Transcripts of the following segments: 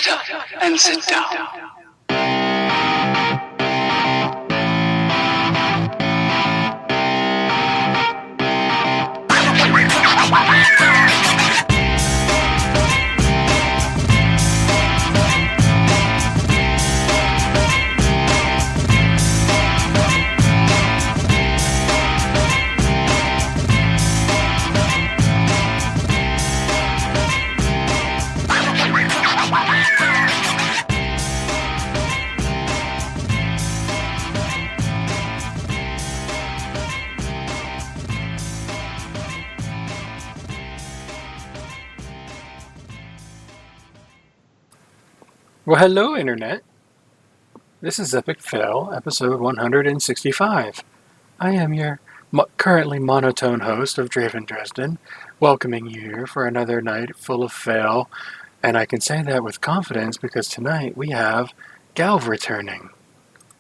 Shut up and sit down. Well, hello, Internet. This is Epic Fail, episode 165. I am your currently monotone host of Draven Dresden, welcoming you here for another night full of fail. And I can say that with confidence because tonight we have Galv returning.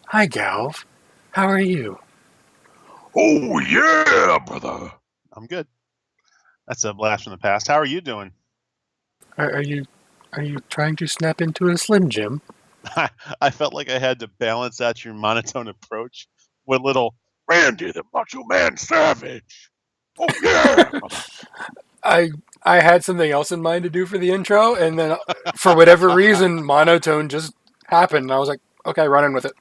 Hi, Galv. How are you? Oh, yeah, brother. I'm good. That's a blast from the past. How are you doing? Are you trying to snap into a Slim Jim? I felt like I had to balance out your monotone approach with little Randy the Macho Man Savage. Oh, yeah, brother. I had something else in mind to do for the intro, and then for whatever reason, monotone just happened, and I was like, okay, running with it.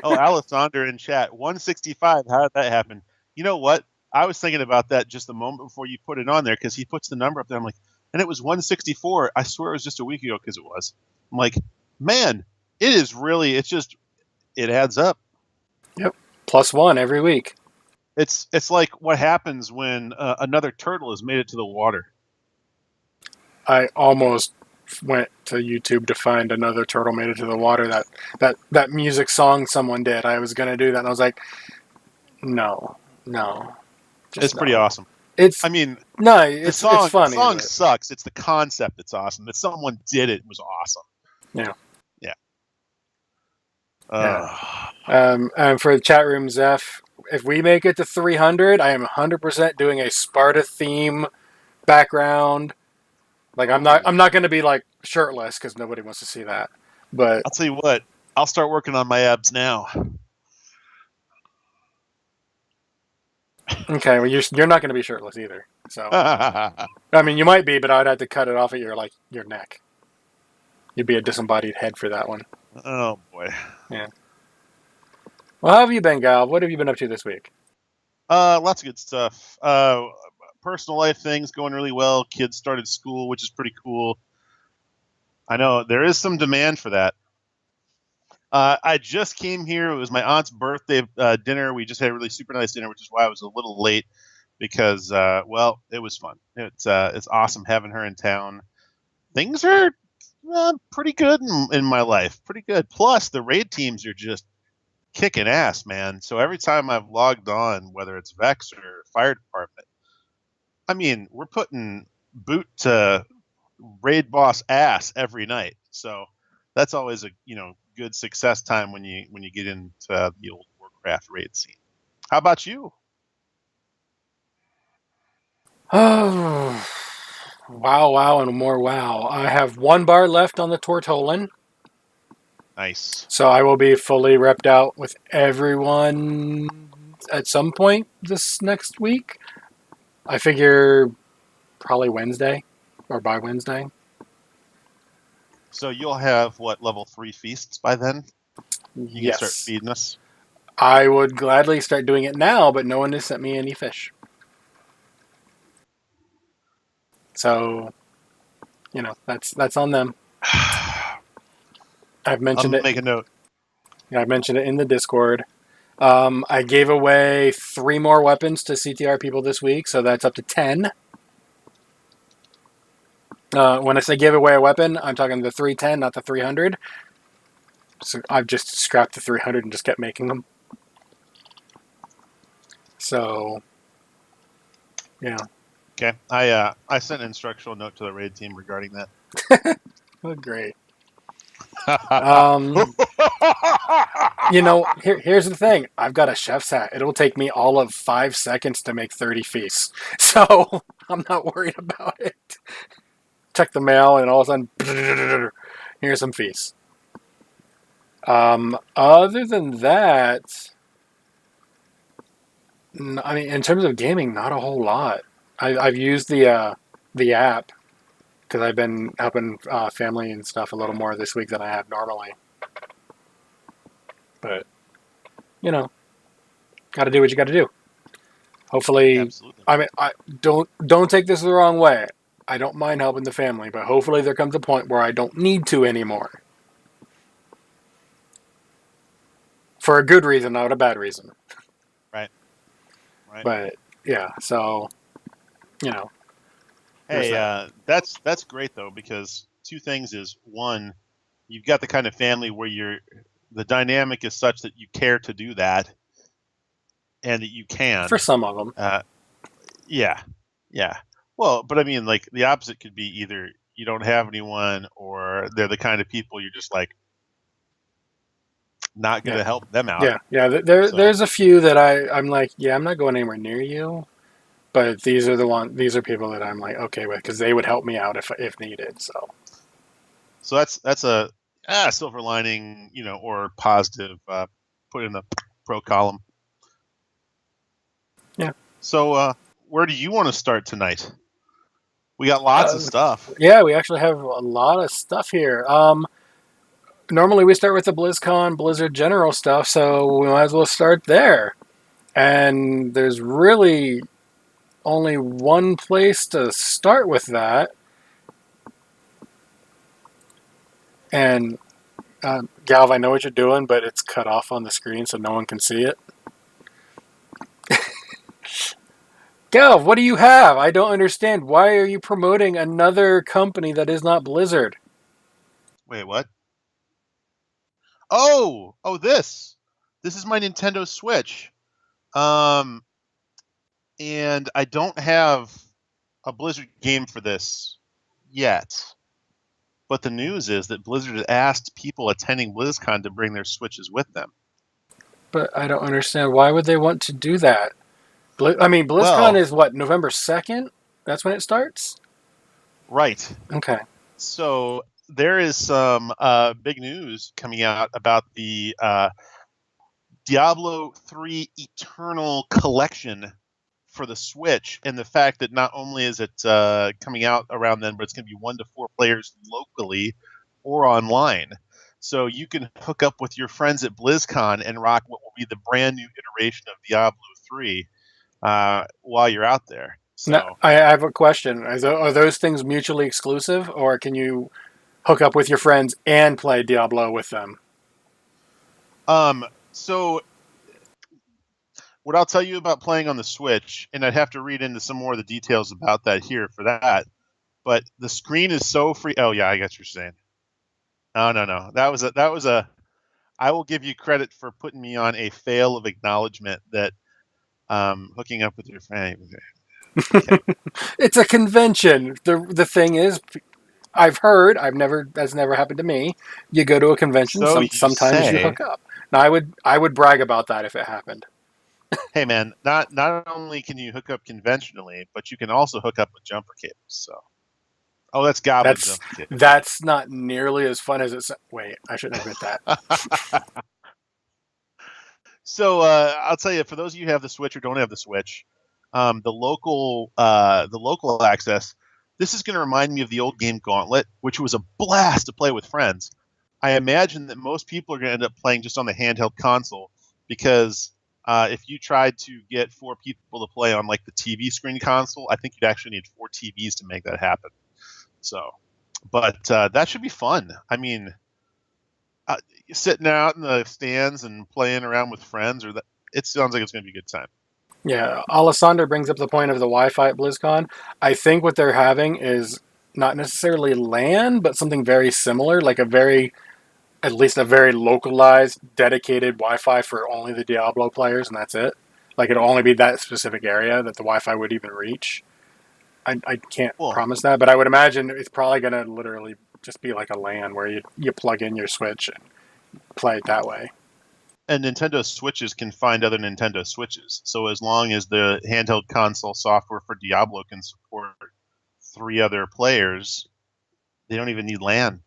Oh, Alessandra in chat, 165. How did that happen? You know what? I was thinking about that just a moment before you put it on there because he puts the number up there. I'm like, and it was 164. I swear it was just a week ago because it was. I'm like, man, it is really, it adds up. Yep. +1 every week. It's like what happens when another turtle has made it to the water. I almost went to YouTube to find another turtle made it to the water. That music song someone did. I was going to do that, and I was like, no. It's pretty awesome. It's funny. The song sucks. It's the concept that's awesome. That someone did it was awesome. Yeah. Yeah. For the chat room, Zeph, if we make it to 300, I am 100% doing a Sparta theme background. Like I'm not going to be like shirtless because nobody wants to see that. But I'll tell you what, I'll start working on my abs now. Okay, well you're not going to be shirtless either. So I mean, you might be, but I'd have to cut it off at your neck. You'd be a disembodied head for that one. Oh boy. Yeah. Well, how have you been, Gal? What have you been up to this week? Lots of good stuff. Personal life things going really well. Kids started school, which is pretty cool. I know there is some demand for that. I just came here. It was my aunt's birthday dinner. We just had a really super nice dinner, which is why I was a little late because, it was fun. It's awesome having her in town. Things are pretty good in my life. Pretty good. Plus, the raid teams are just kicking ass, man. So every time I've logged on, whether it's Vex or Fire Department, I mean, we're putting boot to raid boss ass every night. So that's always a good success time when you get into the old Warcraft raid scene. How about you? Oh, wow, and more wow. I have 1 bar left on the Tortolan. Nice. So I will be fully repped out with everyone at some point this next week. I figure probably Wednesday or by Wednesday. So you'll have level 3 feasts by then? You Yes. can start feeding us? I would gladly start doing it now, but no one has sent me any fish. So, that's on them. I've mentioned it. Make a note. Yeah, I mentioned it in the Discord. I gave away 3 more weapons to CTR people this week, so that's up to 10. When I say give away a weapon, I'm talking the 310, not the 300. So I've just scrapped the 300 and just kept making them. So, yeah. Okay. I sent an instructional note to the raid team regarding that. Oh, great. Here's the thing. I've got a chef's hat. It'll take me all of 5 seconds to make 30 feasts. So I'm not worried about it. Check the mail and all of a sudden, here's some fees. Other than that, I mean, in terms of gaming, not a whole lot. I've used the app because I've been helping family and stuff a little more this week than I have normally. But got to do what you got to do. Hopefully, Absolutely. I mean, don't take this the wrong way. I don't mind helping the family, but hopefully there comes a point where I don't need to anymore. For a good reason, not a bad reason. Right. But yeah, so Hey, that. that's great though, because two things is, one, you've got the kind of family where the dynamic is such that you care to do that, and that you can. For some of them. Yeah. Well, but I mean, like, the opposite could be either you don't have anyone, or they're the kind of people you're just like not going to help them out. Yeah. There's a few that I'm like, yeah, I'm not going anywhere near you. But these are people that I'm like okay with because they would help me out if needed. So that's a silver lining, or positive. Put in the pro column. Yeah. So where do you want to start tonight? We got lots of stuff. Yeah, we actually have a lot of stuff here. Normally we start with the BlizzCon, Blizzard general stuff, so we might as well start there. And there's really only one place to start with that. And Galv, I know what you're doing, but it's cut off on the screen so no one can see it. Galv, what do you have? I don't understand. Why are you promoting another company that is not Blizzard? Wait, what? Oh, this is my Nintendo Switch. And I don't have a Blizzard game for this yet. But the news is that Blizzard has asked people attending BlizzCon to bring their Switches with them. But I don't understand. Why would they want to do that? BlizzCon is what, November 2nd? That's when it starts? Right. Okay. So there is some big news coming out about the Diablo 3 Eternal Collection for the Switch, and the fact that not only is it coming out around then, but it's going to be 1 to 4 players locally or online. So you can hook up with your friends at BlizzCon and rock what will be the brand new iteration of Diablo 3 while you're out there. So now, I have a question. Are those things mutually exclusive, or can you hook up with your friends and play Diablo with them? So what I'll tell you about playing on the Switch, and I'd have to read into some more of the details about that here for that, but the screen is so free. Oh yeah, I get what you're saying. No. That was a. I will give you credit for putting me on a fail of acknowledgement that hooking up with your friend. Okay. It's a convention. The thing is, I've heard. That's never happened to me. You go to a convention. So sometimes you hook up. Now I would brag about that if it happened. Hey man, not only can you hook up conventionally, but you can also hook up with jumper cables. So, that's Goblin jumper cables. That's not nearly as fun as it's. Wait, I shouldn't admit that. So I'll tell you, for those of you who have the Switch or don't have the Switch, the local access. This is going to remind me of the old game Gauntlet, which was a blast to play with friends. I imagine that most people are going to end up playing just on the handheld console because if you tried to get 4 people to play on like the TV screen console, I think you'd actually need 4 TVs to make that happen. So, but that should be fun. I mean, sitting out in the stands and playing around with friends, it sounds like it's going to be a good time. Yeah, Alessandro brings up the point of the Wi-Fi at BlizzCon. I think what they're having is not necessarily LAN, but something very similar, like at least a very localized, dedicated Wi-Fi for only the Diablo players, and that's it. Like it'll only be that specific area that the Wi-Fi would even reach. I can't promise that, but I would imagine it's probably going to literally just be like a LAN where you plug in your Switch and play it that way. And Nintendo Switches can find other Nintendo Switches. So as long as the handheld console software for Diablo can support 3 other players, they don't even need LAN.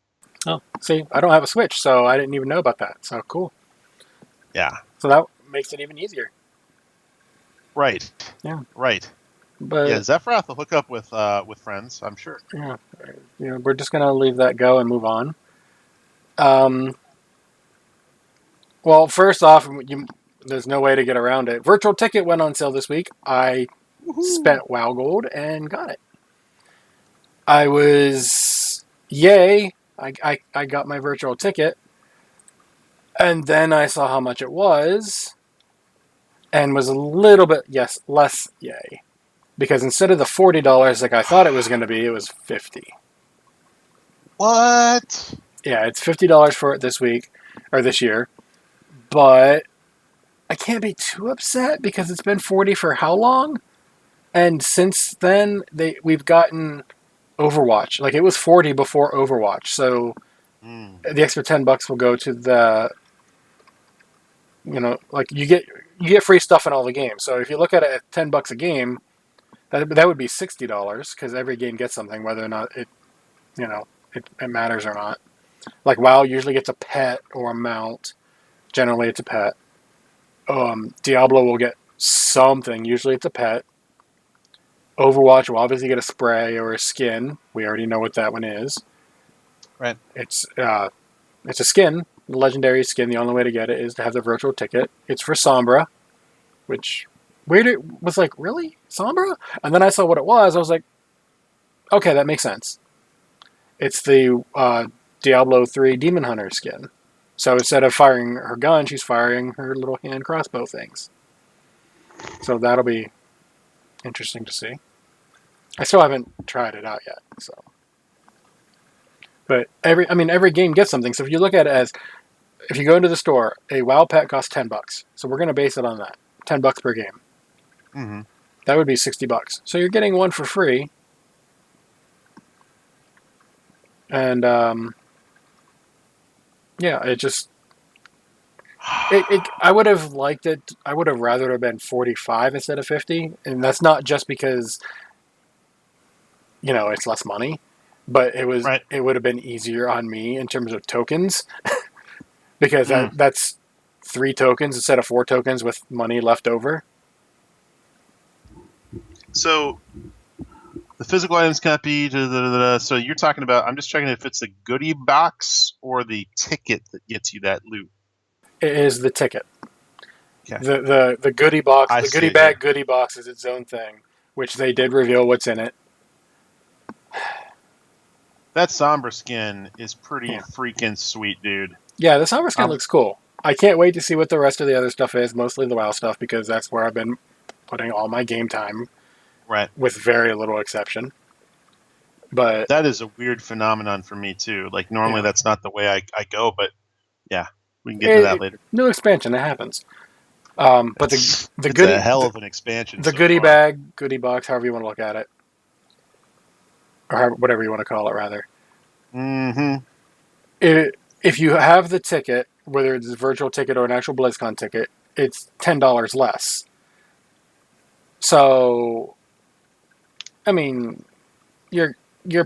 Oh, see, I don't have a Switch, so I didn't even know about that. So cool. Yeah. So that makes it even easier. Right. Yeah. Right. But Yeah, Zephyroth will hook up with friends, I'm sure. yeah, we're just gonna leave that go and move on. Well, first off, there's no way to get around it. Virtual Ticket went on sale this week. I Woohoo! spent WoW Gold and got it. I was yay! I got my virtual ticket, and then I saw how much it was, and was a little bit less yay, because instead of the $40 like I thought it was going to be, it was $50. What? Yeah, it's $50 for it this week or this year, but I can't be too upset because it's been $40 for how long? And since then, we've gotten Overwatch. Like it was $40 before Overwatch, so the extra $10 will go to the, like you get free stuff in all the games. So if you look at it at $10 a game, that would be $60 because every game gets something, whether or not it matters or not. Like WoW usually gets a pet or a mount. Generally, it's a pet. Diablo will get something. Usually, it's a pet. Overwatch will obviously get a spray or a skin. We already know what that one is. Right. It's a skin, legendary skin. The only way to get it is to have the virtual ticket. It's for Sombra, which was like, really? Sombra? And then I saw what it was. I was like, okay, that makes sense. It's the Diablo 3 Demon Hunter skin. So instead of firing her gun, she's firing her little hand crossbow things. So that'll be interesting to see. I still haven't tried it out yet, so. But every game gets something. So if you look at it as, if you go into the store, a WoW pack costs $10. So we're going to base it on that. $10 per game. Mm-hmm. That would be $60. So you're getting one for free. And yeah, it just I would have liked it. I would have rather it have been 45 instead of 50, and that's not just because it's less money, but it would have been easier on me in terms of tokens because that's 3 tokens instead of 4 tokens with money left over. So the physical items can't be. So you're talking about. I'm just checking if it's the goodie box or the ticket that gets you that loot. It is the ticket. Okay. The goodie box, I the see goodie it bag here. goodie box is its own thing, which they did reveal what's in it. That Sombra skin is pretty freaking sweet, dude. Yeah, the Sombra skin looks cool. I can't wait to see what the rest of the other stuff is, mostly the WoW stuff, because that's where I've been putting all my game time. Right. With very little exception. But that is a weird phenomenon for me, too. Like, normally that's not the way I go, but yeah, we can get to that later. New expansion, it happens. But it's a hell of an expansion. The goodie bag, goodie box, however you want to look at it. Or whatever you want to call it, rather. Mm-hmm. If you have the ticket, whether it's a virtual ticket or an actual BlizzCon ticket, it's $10 less. So, I mean, you're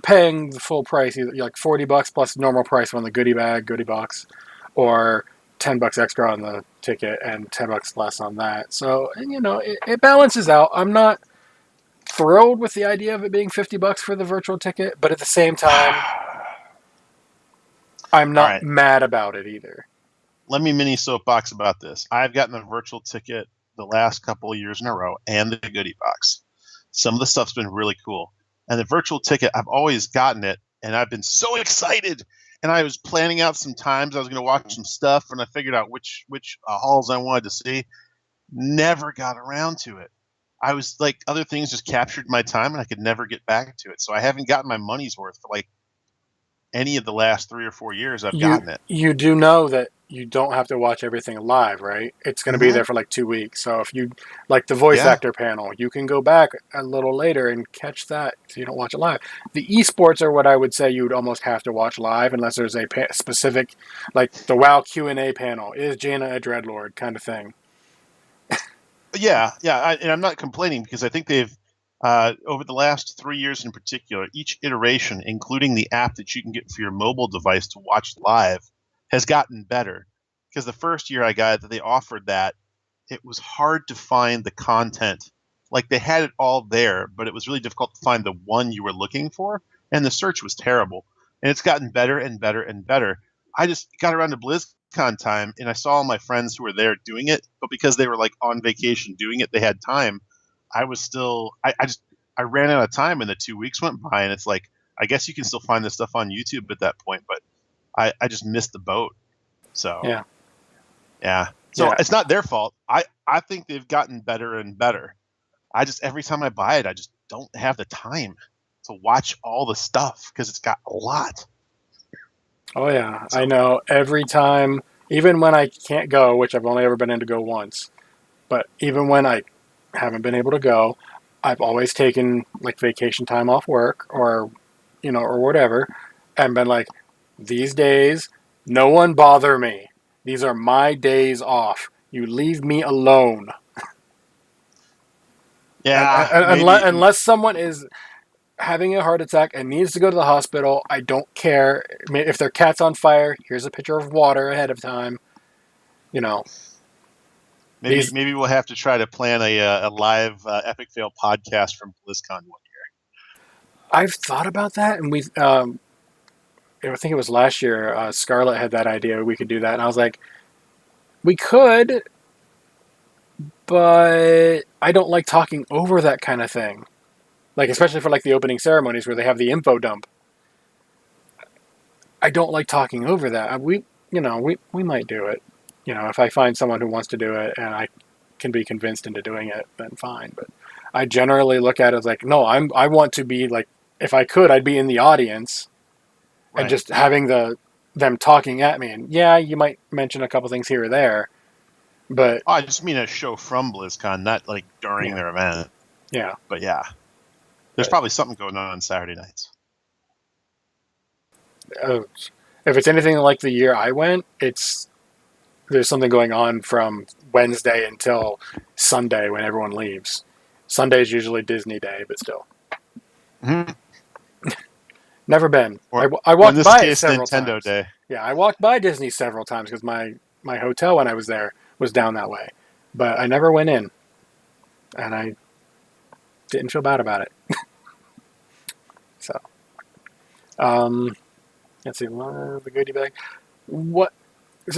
paying the full price, either like $40 plus normal price on the goodie bag, goodie box, or $10 extra on the ticket and $10 less on that. So, it balances out. I'm not thrilled with the idea of it being $50 for the virtual ticket, but at the same time, I'm not mad about it either. Let me mini soapbox about this. I've gotten the virtual ticket the last couple of years in a row and the goodie box. Some of the stuff's been really cool. And the virtual ticket, I've always gotten it, and I've been so excited. And I was planning out some times I was going to watch some stuff, and I figured out which halls I wanted to see. Never got around to it. I was like, other things just captured my time, and I could never get back to it. So I haven't gotten my money's worth for like any of the last 3 or 4 years I've gotten it. You do know that you don't have to watch everything live, right? It's going to be there for like 2 weeks. So if you like the voice actor panel, you can go back a little later and catch that so you don't watch it live. The esports are what I would say you would almost have to watch live unless there's a specific, like the WoW Q&A panel. Is Jaina a Dreadlord kind of thing? Yeah. And I'm not complaining because I think they've over the last 3 years in particular, each iteration, including the app that you can get for your mobile device to watch live, has gotten better. Because the first year I got it, that they offered that, it was hard to find the content. Like they had it all there, but it was really difficult to find the one you were looking for, and the search was terrible. And it's gotten better and better and better. I just got around to BlizzCon time, and I saw all my friends who were there doing it, but because they were like on vacation doing it, they had time. I was still, I ran out of time, and the 2 weeks went by, and it's like, I guess you can still find this stuff on YouTube at that point, but I just missed the boat. So yeah. So Yeah. it's not their fault. I think they've gotten better and better. I just, every time I buy it, I just don't have the time to watch all the stuff because it's got a lot. Oh yeah, I know. Every time, even when I can't go, which I've only ever been in to go once, but even when I haven't been able to go, I've always taken like vacation time off work or, or whatever, and been like, these days, no one bother me. These are my days off. You leave me alone. Yeah, maybe. Unless someone is having a heart attack and needs to go to the hospital, I don't care. I mean, if their cat's on fire, here's a pitcher of water ahead of time. Maybe we'll have to try to plan a live Epic Fail podcast from BlizzCon one year. I've thought about that, and I think it was last year, Scarlett had that idea we could do that, and I was like, we could, but I don't like talking over that kind of thing. Like, especially for like the opening ceremonies where they have the info dump. I don't like talking over that. We might do it. If I find someone who wants to do it and I can be convinced into doing it, then fine. But I generally look at it as like, no, I want to be like, if I could, I'd be in the audience and just having them talking at me. And yeah, you might mention a couple things here or there, but I just mean a show from BlizzCon, not like during their event. Yeah. But yeah, there's probably something going on Saturday nights. If it's anything like the year I went, there's something going on from Wednesday until Sunday when everyone leaves. Sunday is usually Disney Day, but still. Mm-hmm. Never been. Or, I walked in this by case, it several Nintendo times. Day. Yeah, I walked by Disney several times because my hotel when I was there was down that way. But I never went in. And I didn't feel bad about it. So, let's see, the goodie bag. What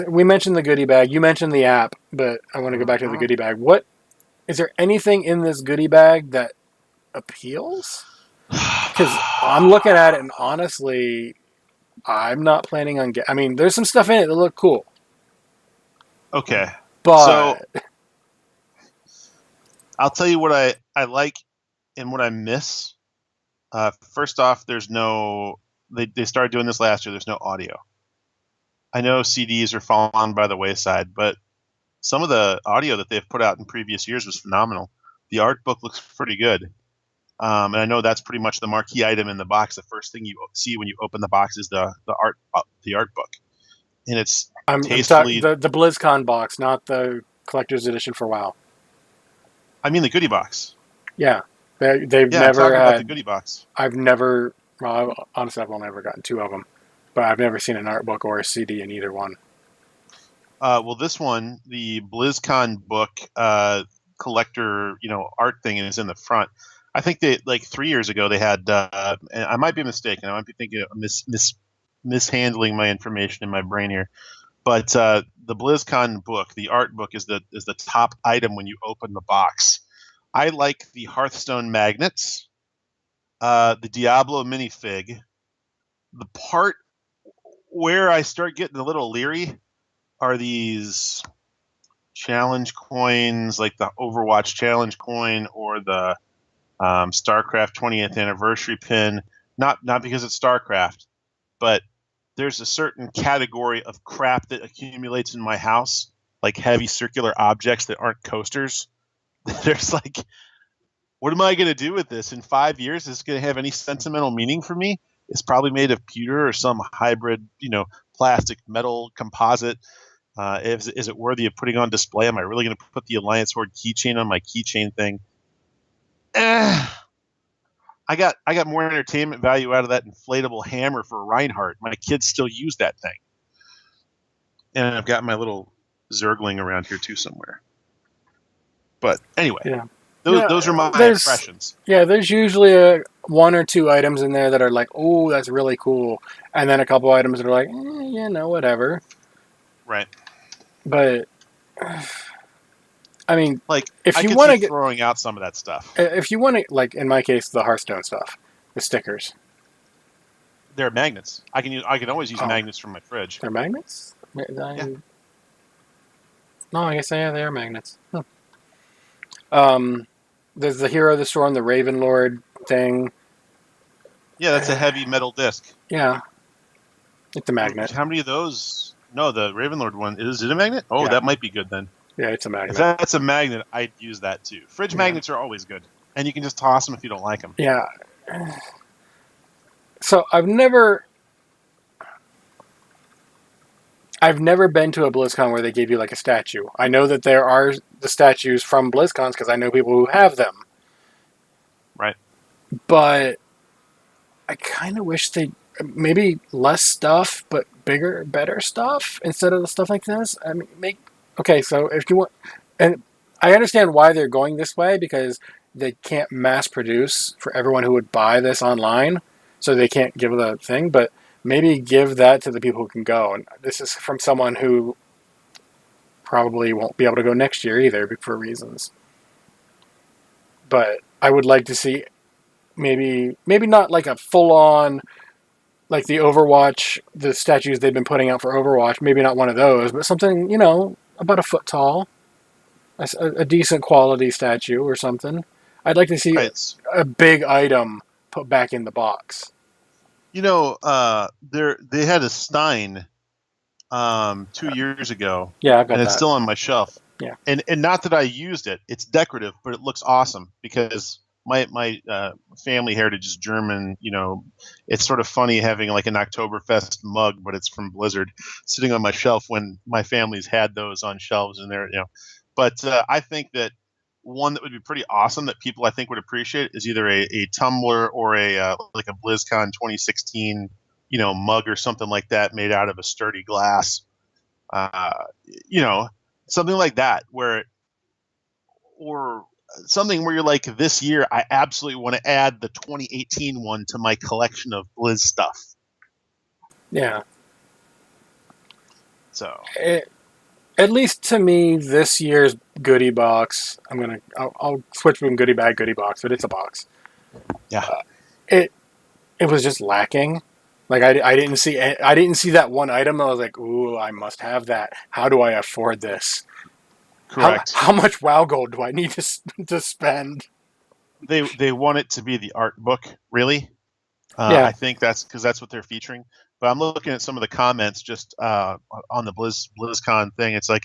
we mentioned the goodie bag. You mentioned the app, but I want to go back to the goodie bag. What is there anything in this goodie bag that appeals? Because I'm looking at it, and honestly, I'm not planning on I mean, there's some stuff in it that look cool. Okay, but so I'll tell you what I like and what I miss. First off, there's no. They started doing this last year. There's no audio. I know CDs are falling by the wayside, but some of the audio that they've put out in previous years was phenomenal. The art book looks pretty good. And I know that's pretty much the marquee item in the box. The first thing you see when you open the box is the art book, and it's tastefully. I'm the BlizzCon box, not the collector's edition for WoW. I mean the goodie box. Yeah, they've never had the goodie box. I've never. Well, honestly, I've only ever gotten two of them, but I've never seen an art book or a CD in either one. Well, this one, the BlizzCon book collector, art thing is in the front. I think they like 3 years ago they had, and I might be mistaken. I might be thinking of mishandling my information in my brain here, but the BlizzCon book, the art book, is the top item when you open the box. I like the Hearthstone magnets, the Diablo minifig. The part where I start getting a little leery are these challenge coins, like the Overwatch challenge coin or the StarCraft 20th anniversary pin. Not because it's StarCraft, but there's a certain category of crap that accumulates in my house, like heavy circular objects that aren't coasters. There's like, what am I going to do with this in 5 years? Is this going to have any sentimental meaning for me? It's probably made of pewter or some hybrid, plastic metal composite. Is it worthy of putting on display? Am I really going to put the Alliance Horde keychain on my keychain thing? I got more entertainment value out of that inflatable hammer for Reinhardt. My kids still use that thing, and I've got my little Zergling around here too somewhere. But anyway, Yeah. those are my impressions. Yeah, there's usually one or two items in there that are like, oh, that's really cool, and then a couple items that are like, whatever. Right. But I mean, like, if I you could want to see get, throwing out some of that stuff. if you want to, like in my case, the Hearthstone stuff, the stickers. They're magnets. I can always use magnets from my fridge. They're magnets? Yeah. No, I guess they are magnets. There's the Hero of the Storm, the Ravenlord thing. Yeah, that's a heavy metal disc. Yeah. It's a magnet. How many of those? No, the Ravenlord one. Is it a magnet? Oh, that might be good then. Yeah, it's a magnet. If that's a magnet, I'd use that too. Fridge magnets are always good. And you can just toss them if you don't like them. Yeah. So I've never been to a BlizzCon where they gave you like a statue. I know that there are the statues from BlizzCons because I know people who have them. Right. But I kind of wish they maybe less stuff, but bigger, better stuff instead of the stuff like this. I mean, so if you want, and I understand why they're going this way because they can't mass produce for everyone who would buy this online, so they can't give the thing, but maybe give that to the people who can go. And this is from someone who probably won't be able to go next year either for reasons. But I would like to see maybe not like a full-on, like the Overwatch, the statues they've been putting out for Overwatch, maybe not one of those, but something, about a foot tall, a decent quality statue or something. I'd like to see a big item put back in the box. They had a Stein 2 years ago. Yeah, I've got and it's still on my shelf. Yeah. And not that I used it. It's decorative, but it looks awesome because my family heritage is German. It's sort of funny having like an Oktoberfest mug, but it's from Blizzard sitting on my shelf when my family's had those on shelves and they're, But I think that one that would be pretty awesome that people I think would appreciate is either a tumbler or a like a BlizzCon 2016 mug or something like that made out of a sturdy glass, something like that or something where you're like, this year I absolutely want to add the 2018 one to my collection of Blizz stuff. Yeah. So at least to me, this year's goodie box, I'll switch from goodie bag, goodie box, but it's a box. Yeah. It was just lacking. Like I didn't see that one item. I was like, ooh, I must have that. How do I afford this? Correct. How much WoW gold do I need to spend? They want it to be the art book, really. Yeah. I think that's because that's what they're featuring. But I'm looking at some of the comments just on the BlizzCon thing. It's like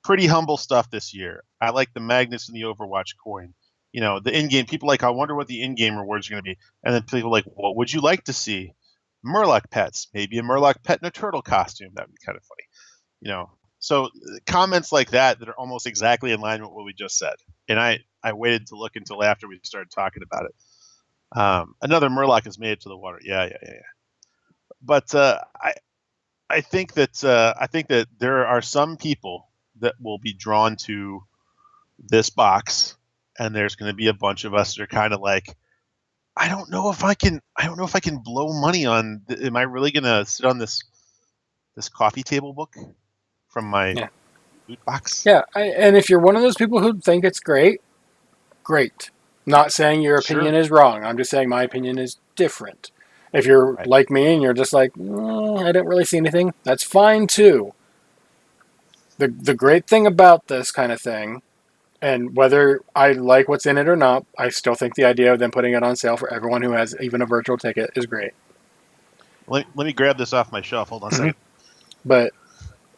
pretty humble stuff this year. I like the magnets and the Overwatch coin. The in-game, people like, I wonder what the in-game rewards are going to be. And then people like, what would you like to see? Murloc pets. Maybe a Murloc pet in a turtle costume. That would be kind of funny. So comments like that are almost exactly in line with what we just said. And I waited to look until after we started talking about it. Another Murloc is made it to the water. Yeah. But I think that there are some people that will be drawn to this box, and there's going to be a bunch of us that are kind of like, I don't know if I can blow money on. Am I really going to sit on this coffee table book from my loot box? Yeah, and if you're one of those people who think it's great. Not saying your opinion is wrong. I'm just saying my opinion is different. If you're like me and you're just like, I didn't really see anything, that's fine too. The great thing about this kind of thing, and whether I like what's in it or not, I still think the idea of them putting it on sale for everyone who has even a virtual ticket is great. Let me grab this off my shelf. Hold on a second. But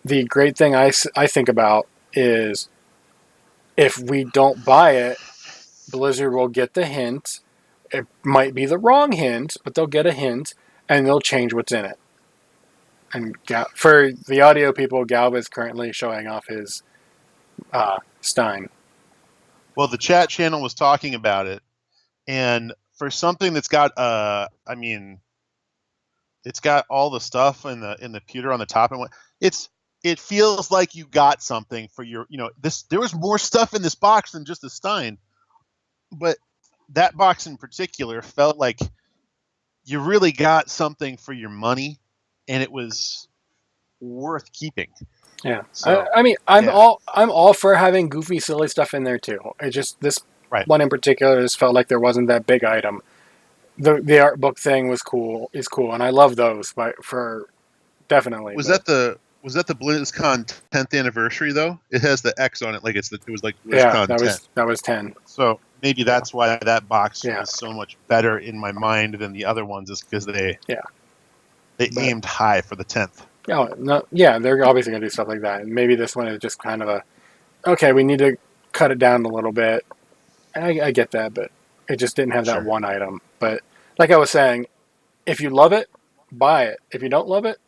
the great thing I think about is if we don't buy it, Blizzard will get the hint. It might be the wrong hint, but they'll get a hint, and they'll change what's in it. And for the audio people, Galv is currently showing off his Stein. Well, the chat channel was talking about it, and for something that's got I mean, it's got all the stuff in the pewter on the top, and it feels like you got something for your, this. There was more stuff in this box than just a Stein, but that box in particular felt like you really got something for your money, and it was worth keeping. Yeah. So, I mean, I'm yeah. all for having goofy, silly stuff in there too. It just this Right. one in particular just felt like there wasn't that big item. The art book thing is cool, and I love those. For definitely. Was that the BlizzCon 10th anniversary though? It has the X on it, like it was like Yeah, BlizzCon 10. that was 10. So maybe that's why that box Yeah. was so much better in my mind than the other ones, is because they aimed high for the 10th. Yeah, they're obviously gonna do stuff like that. And maybe this one is just kind of okay, we need to cut it down a little bit. I get that, but it just didn't have that Sure. one item. But like I was saying, if you love it, buy it. If you don't love it,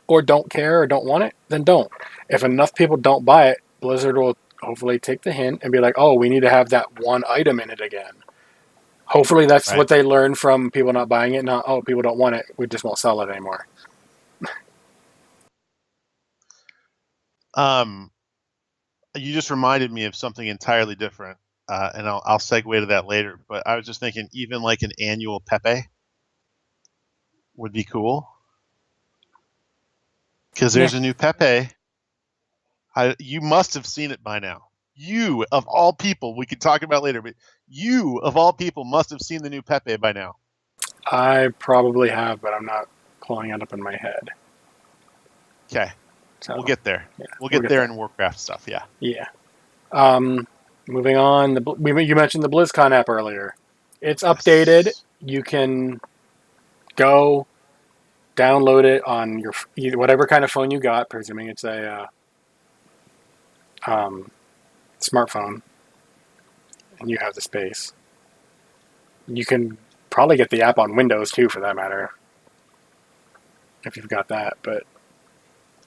or don't care, or don't want it, then don't. If enough people don't buy it, Blizzard will hopefully take the hint and be like, oh, we need to have that one item in it again. Hopefully that's what they learn from people not buying it. Not, oh, people don't want it, we just won't sell it anymore. You just reminded me of something entirely different, and I'll segue to that later. But I was just thinking, even like an annual Pepe would be cool, because there's a new Pepe. You must have seen it by now. You, of all people, we could talk about later, but you, of all people, must have seen the new Pepe by now. I probably have, but I'm not pulling it up in my head. Okay. So, we'll get there. Yeah, we'll get there in Warcraft stuff, yeah. Yeah. Moving on, you mentioned the BlizzCon app earlier. It's updated. Yes. You can go download it on your whatever kind of phone you got, presuming it's a smartphone, and you have the space. You can probably get the app on Windows too, for that matter, if you've got that. But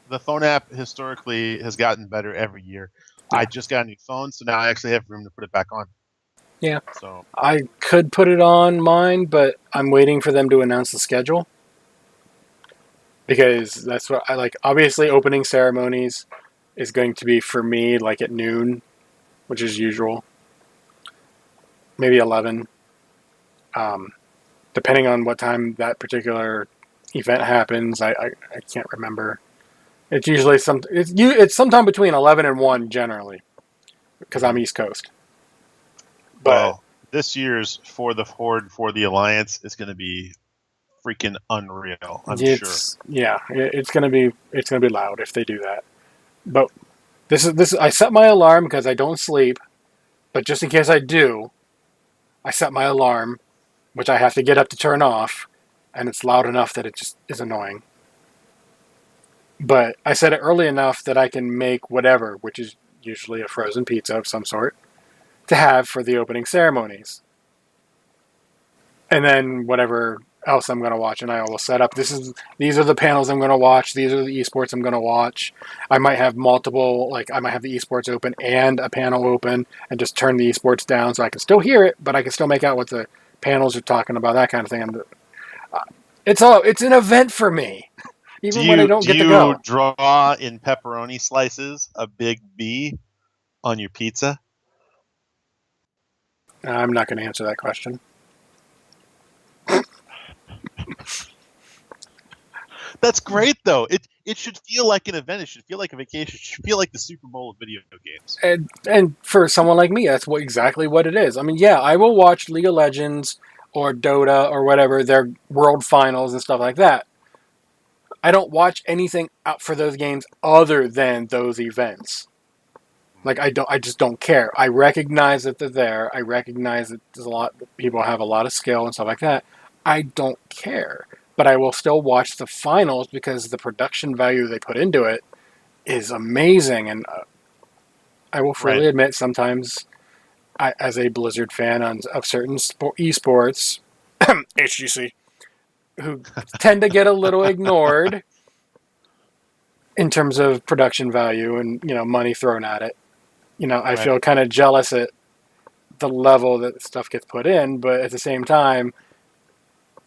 the phone app historically has gotten better every year. Yeah. I just got a new phone, so now I actually have room to put it back on. Yeah. So I could put it on mine, but I'm waiting for them to announce the schedule, because that's what I like. Obviously, opening ceremonies is going to be for me like at noon, which is usual. Maybe 11. Depending on what time that particular event happens, I can't remember. It's usually it's sometime between 11 and 1 generally, because I'm East Coast. But well, this year's For the Horde for the Alliance is going to be freaking unreal. I'm sure. Yeah, it's going to be loud if they do that. But this I set my alarm because I don't sleep, but just in case I do, I set my alarm, which I have to get up to turn off, and it's loud enough that it just is annoying. But I set it early enough that I can make whatever, which is usually a frozen pizza of some sort, to have for the opening ceremonies. And then whatever else I'm going to watch, and I will set up, these are the panels I'm going to watch, these are the esports I'm going to watch. I might have multiple, I might have the esports open and a panel open, and just turn the esports down so I can still hear it, but I can still make out what the panels are talking about, that kind of thing. It's an event for me. Even when I don't get to go. Do you draw in pepperoni slices a big B on your pizza? I'm not going to answer that question. That's great, though. It should feel like an event. It should feel like a vacation. It should feel like the Super Bowl of video games. And for someone like me, that's exactly what it is. I mean, yeah, I will watch League of Legends or Dota or whatever, their world finals and stuff like that. I don't watch anything out for those games other than those events. I just don't care. I recognize that they're there. I recognize that people have a lot of skill and stuff like that. I don't care. But I will still watch the finals because the production value they put into it is amazing. And I will freely admit sometimes, as a Blizzard fan of certain esports, HGC, who tend to get a little ignored in terms of production value and money thrown at it. I feel kind of jealous at the level that stuff gets put in, but at the same time,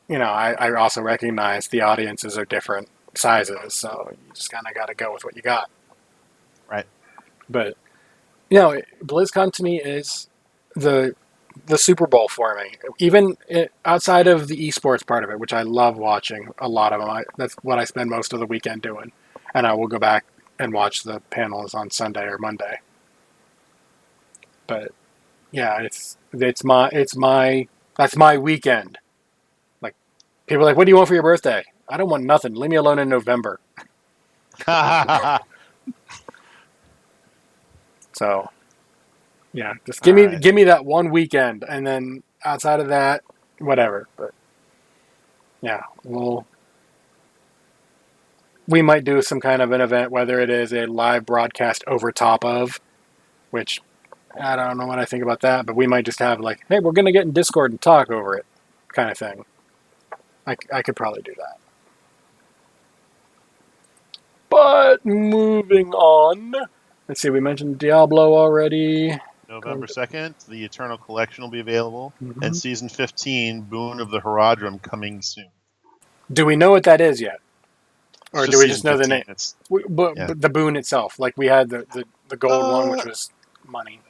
I also recognize the audiences are different sizes, so you just kind of got to go with what you got. Right. But BlizzCon to me is the Super Bowl for me. Even outside of the esports part of it, which I love watching a lot of them. That's what I spend most of the weekend doing, and I will go back and watch the panels on Sunday or Monday. But yeah, that's my weekend. Like people are like, what do you want for your birthday? I don't want nothing. Leave me alone in November. So yeah, just give me that one weekend, and then outside of that, whatever. But yeah, we might do some kind of an event, whether it is a live broadcast over top of, which I don't know what I think about that, but we might just have like, hey, we're going to get in Discord and talk over it kind of thing. I could probably do that. But moving on. Let's see, we mentioned Diablo already. November 2nd, the Eternal Collection will be available, Mm-hmm. and Season 15, Boon of the Herodrum, coming soon. Do we know what that is yet? Or do we just know 15. the name? But the boon itself. Like we had the gold one, which was money.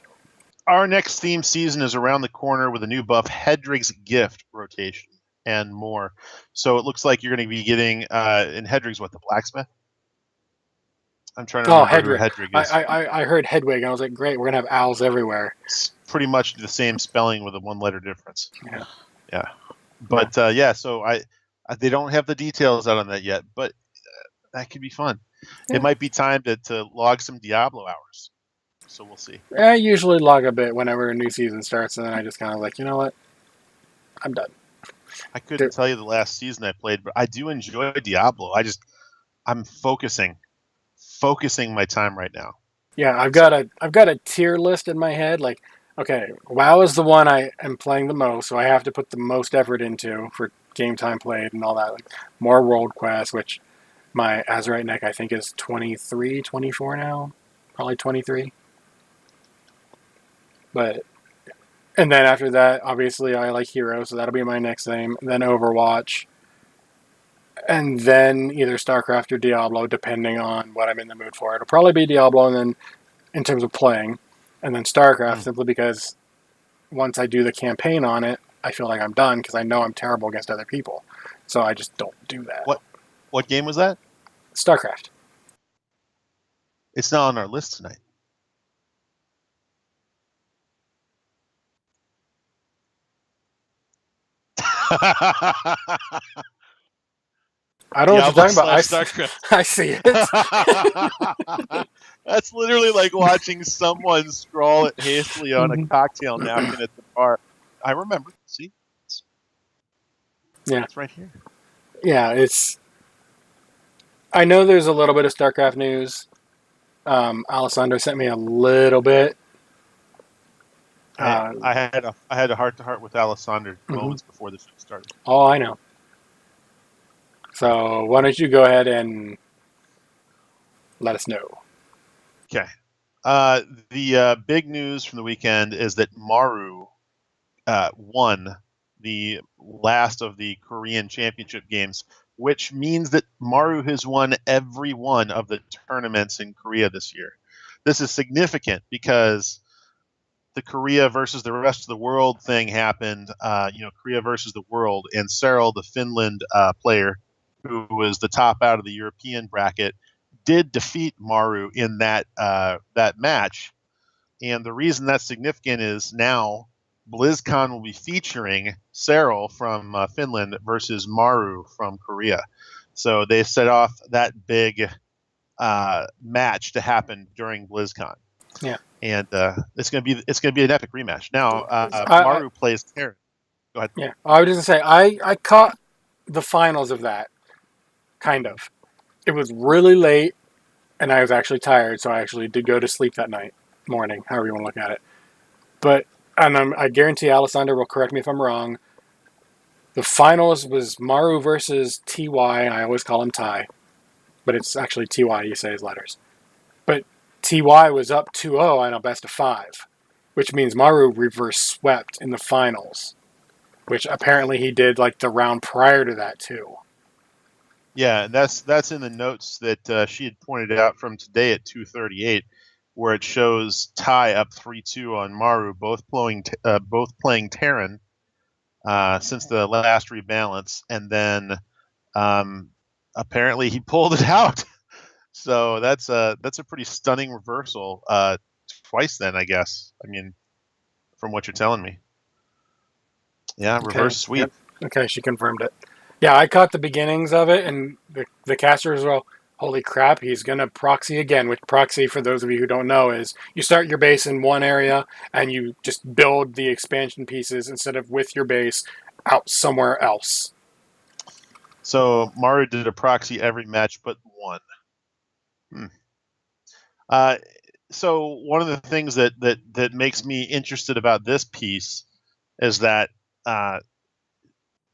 Our next theme season is around the corner with a new buff, Hedrig's Gift rotation, and more. So it looks like you're going to be getting, in Hedrig's, what, the blacksmith? I'm trying to remember who Hedrig is. I heard Hedwig, and I was like, great, we're going to have owls everywhere. It's pretty much the same spelling with a one-letter difference. Yeah. But, so they don't have the details out on that yet, but that could be fun. Yeah. It might be time to log some Diablo hours. So we'll see. I usually log a bit whenever a new season starts, and then I just kind of like, you know what? I'm done. I couldn't tell you the last season I played, but I do enjoy Diablo. I'm focusing my time right now. Yeah, I've got a tier list in my head. Like, okay, WoW is the one I am playing the most, so I have to put the most effort into for game time played and all that. Like more world quests, which my Azerite neck I think is 23, 24 now, probably 23. And then after that, obviously I like Hero, so that'll be my next thing. Then Overwatch. And then either StarCraft or Diablo, depending on what I'm in the mood for. It'll probably be Diablo, and then in terms of playing, and then StarCraft simply because once I do the campaign on it, I feel like I'm done because I know I'm terrible against other people. So I just don't do that. What game was that? StarCraft. It's not on our list tonight. I don't know what you're talking about. I see it. That's literally like watching someone scrawl it hastily on a cocktail napkin at the bar. I remember. See? It's right here. Yeah, I know there's a little bit of StarCraft news. Alessandro sent me a little bit. I had a heart-to-heart with Alessandro moments before the show started. Oh, I know. So why don't you go ahead and let us know. Okay. The big news from the weekend is that Maru won the last of the Korean Championship games, which means that Maru has won every one of the tournaments in Korea this year. This is significant because the Korea versus the rest of the world thing happened, Korea versus the world, and Cyril, the Finland player, who was the top out of the European bracket, did defeat Maru in that match. And the reason that's significant is now BlizzCon will be featuring Cyril from Finland versus Maru from Korea. So they set off that big match to happen during BlizzCon. Yeah. And it's gonna be an epic rematch. Now Maru plays Terran. Go ahead. Yeah, I was just gonna say I caught the finals of that, kind of. It was really late, and I was actually tired, so I actually did go to sleep that morning, however you want to look at it. But I guarantee Alessandro will correct me if I'm wrong. The finals was Maru versus TY. I always call him Ty, but it's actually TY. You say his letters, but TY was up 2-0 on a best of 5. which means Maru reverse swept in the finals, which apparently he did like the round prior to that too. Yeah, that's in the notes that she had pointed out from today at 2:38, where it shows tie up 3-2 on Maru, both playing Terran since the last rebalance, and then apparently he pulled it out. So that's a pretty stunning reversal twice. Then I guess from what you're telling me, yeah, reverse sweep. Yep. Okay, she confirmed it. Yeah, I caught the beginnings of it, and the casters were all, holy crap, he's going to proxy again, which proxy, for those of you who don't know, is you start your base in one area, and you just build the expansion pieces instead of with your base out somewhere else. So Maru did a proxy every match but one. So one of the things that makes me interested about this piece is that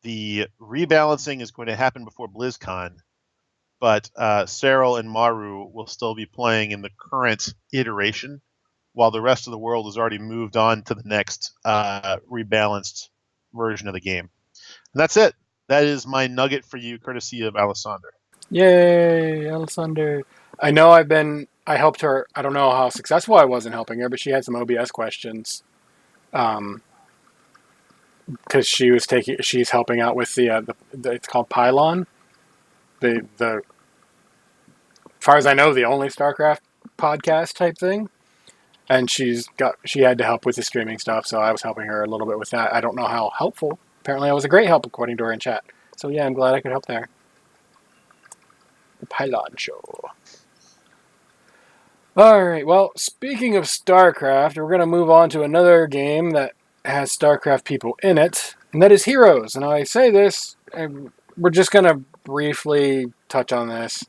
the rebalancing is going to happen before BlizzCon, but Serral and Maru will still be playing in the current iteration, while the rest of the world has already moved on to the next rebalanced version of the game. And that's it. That is my nugget for you, courtesy of Alessander. Yay, Alessander. I know I helped her. I don't know how successful I was in helping her, but she had some OBS questions. Because she's helping out with the it's called Pylon. As far as I know, the only StarCraft podcast type thing. And she had to help with the streaming stuff, so I was helping her a little bit with that. I don't know how helpful. Apparently I was a great help according to her in chat. So yeah, I'm glad I could help there. The Pylon Show. Alright, well, speaking of StarCraft, we're going to move on to another game that has StarCraft people in it, and that is Heroes. And I say this, and we're just going to briefly touch on this.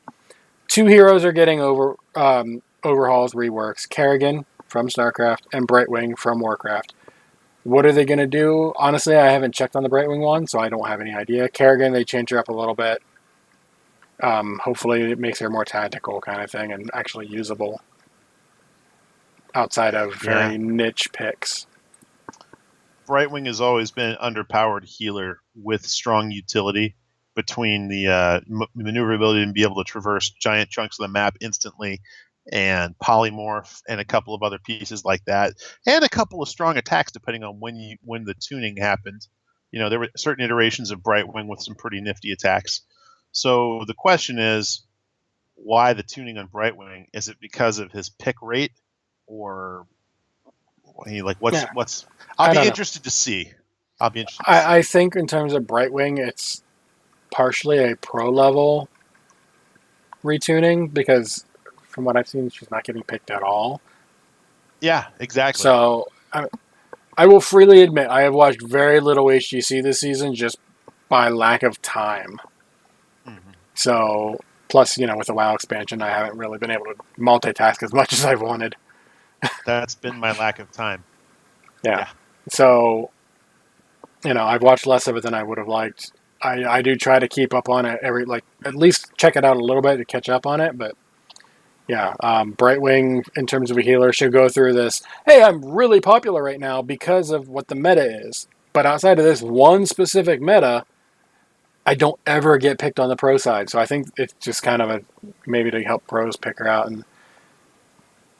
2 heroes are getting overhauls, reworks. Kerrigan from StarCraft and Brightwing from Warcraft. What are they going to do? Honestly, I haven't checked on the Brightwing one, so I don't have any idea. Kerrigan, they change her up a little bit. Hopefully it makes her more tactical kind of thing and actually usable outside of very niche picks. Brightwing has always been an underpowered healer with strong utility between the maneuverability and be able to traverse giant chunks of the map instantly, and polymorph, and a couple of other pieces like that, and a couple of strong attacks depending on when the tuning happened. There were certain iterations of Brightwing with some pretty nifty attacks. So the question is, why the tuning on Brightwing? Is it because of his pick rate, or what's? I'll be interested to see. I think in terms of Brightwing, it's partially a pro level retuning, because from what I've seen, she's not getting picked at all. Yeah, exactly. So I will freely admit I have watched very little HGC this season just by lack of time. Mm-hmm. So plus, with the WoW expansion, I haven't really been able to multitask as much as I've wanted. That's been my lack of time. Yeah. So, I've watched less of it than I would have liked. I do try to keep up on it at least check it out a little bit to catch up on it. But yeah, Brightwing, in terms of a healer, should go through this. Hey, I'm really popular right now because of what the meta is. But outside of this one specific meta, I don't ever get picked on the pro side. So I think it's just kind of maybe to help pros pick her out. And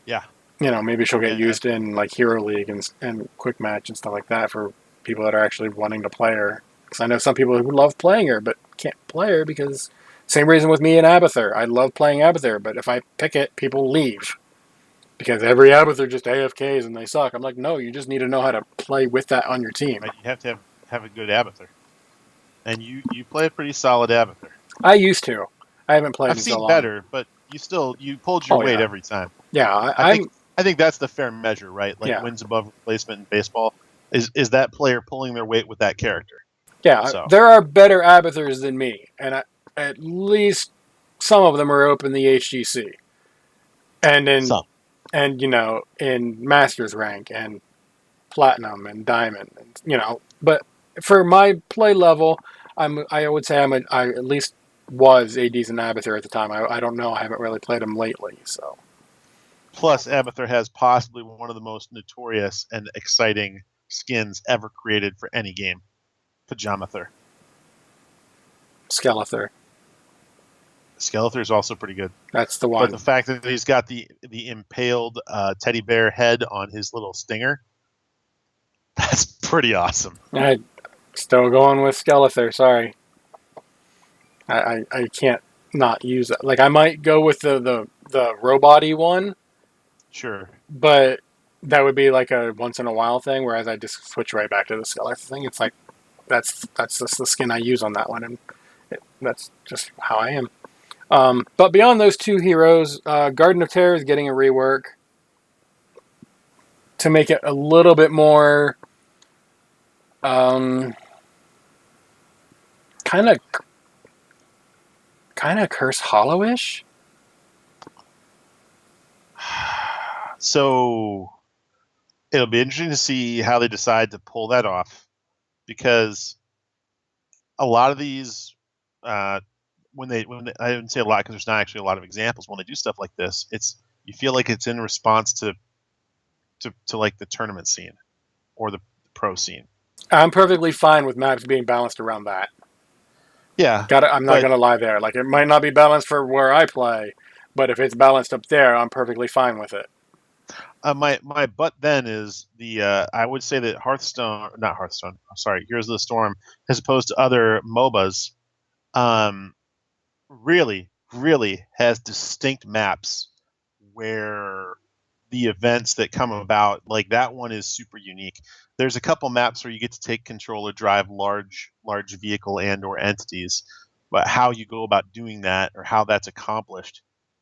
yeah, maybe she'll get used in like Hero League and Quick Match and stuff like that for people that are actually wanting to play her. Because I know some people who love playing her but can't play her because same reason with me and Abathur. I love playing Abathur, but if I pick it, people leave because every Abathur just AFKs and they suck. I'm like, no, you just need to know how to play with that on your team. Right, you have to have a good Abathur, and you play a pretty solid Abathur. I used to. I haven't played. I've in seen so long. better, but you pulled your weight every time. Yeah, I think that's the fair measure, right? Like wins above replacement in baseball is that player pulling their weight with that character. Yeah, so. There are better Abathurs than me, and at least some of them are open the HGC, and in Masters rank and Platinum and Diamond, But for my play level, I would say I at least was a decent Abathur at the time. I don't know. I haven't really played him lately, so. Plus, Abathur has possibly one of the most notorious and exciting skins ever created for any game. Pajamathur. Skeletor. Skeletor is also pretty good. That's the one. But the fact that he's got the impaled teddy bear head on his little stinger, that's pretty awesome. I'm still going with Skeletor. Sorry. I can't not use it. Like, I might go with the robot-y one. Sure. But that would be like a once in a while thing, whereas I just switch right back to the Skeletor thing. It's like, that's just the skin I use on that one, and that's just how I am. But beyond those two heroes, Garden of Terror is getting a rework to make it a little bit more kind of Curse Hollow-ish. So it'll be interesting to see how they decide to pull that off, because a lot of these, when they I didn't say a lot because there's not actually a lot of examples. When they do stuff like this, you feel like it's in response to like the tournament scene or the pro scene. I'm perfectly fine with maps being balanced around that. Yeah, I'm not gonna lie there. Like, it might not be balanced for where I play, but if it's balanced up there, I'm perfectly fine with it. My but then is I would say that not Hearthstone. I'm sorry, Heroes of the Storm, as opposed to other MOBAs, really has distinct maps where the events that come about, like that one, is super unique. There's a couple maps where you get to take control or drive large vehicle and or entities, but how you go about doing that or how that's accomplished,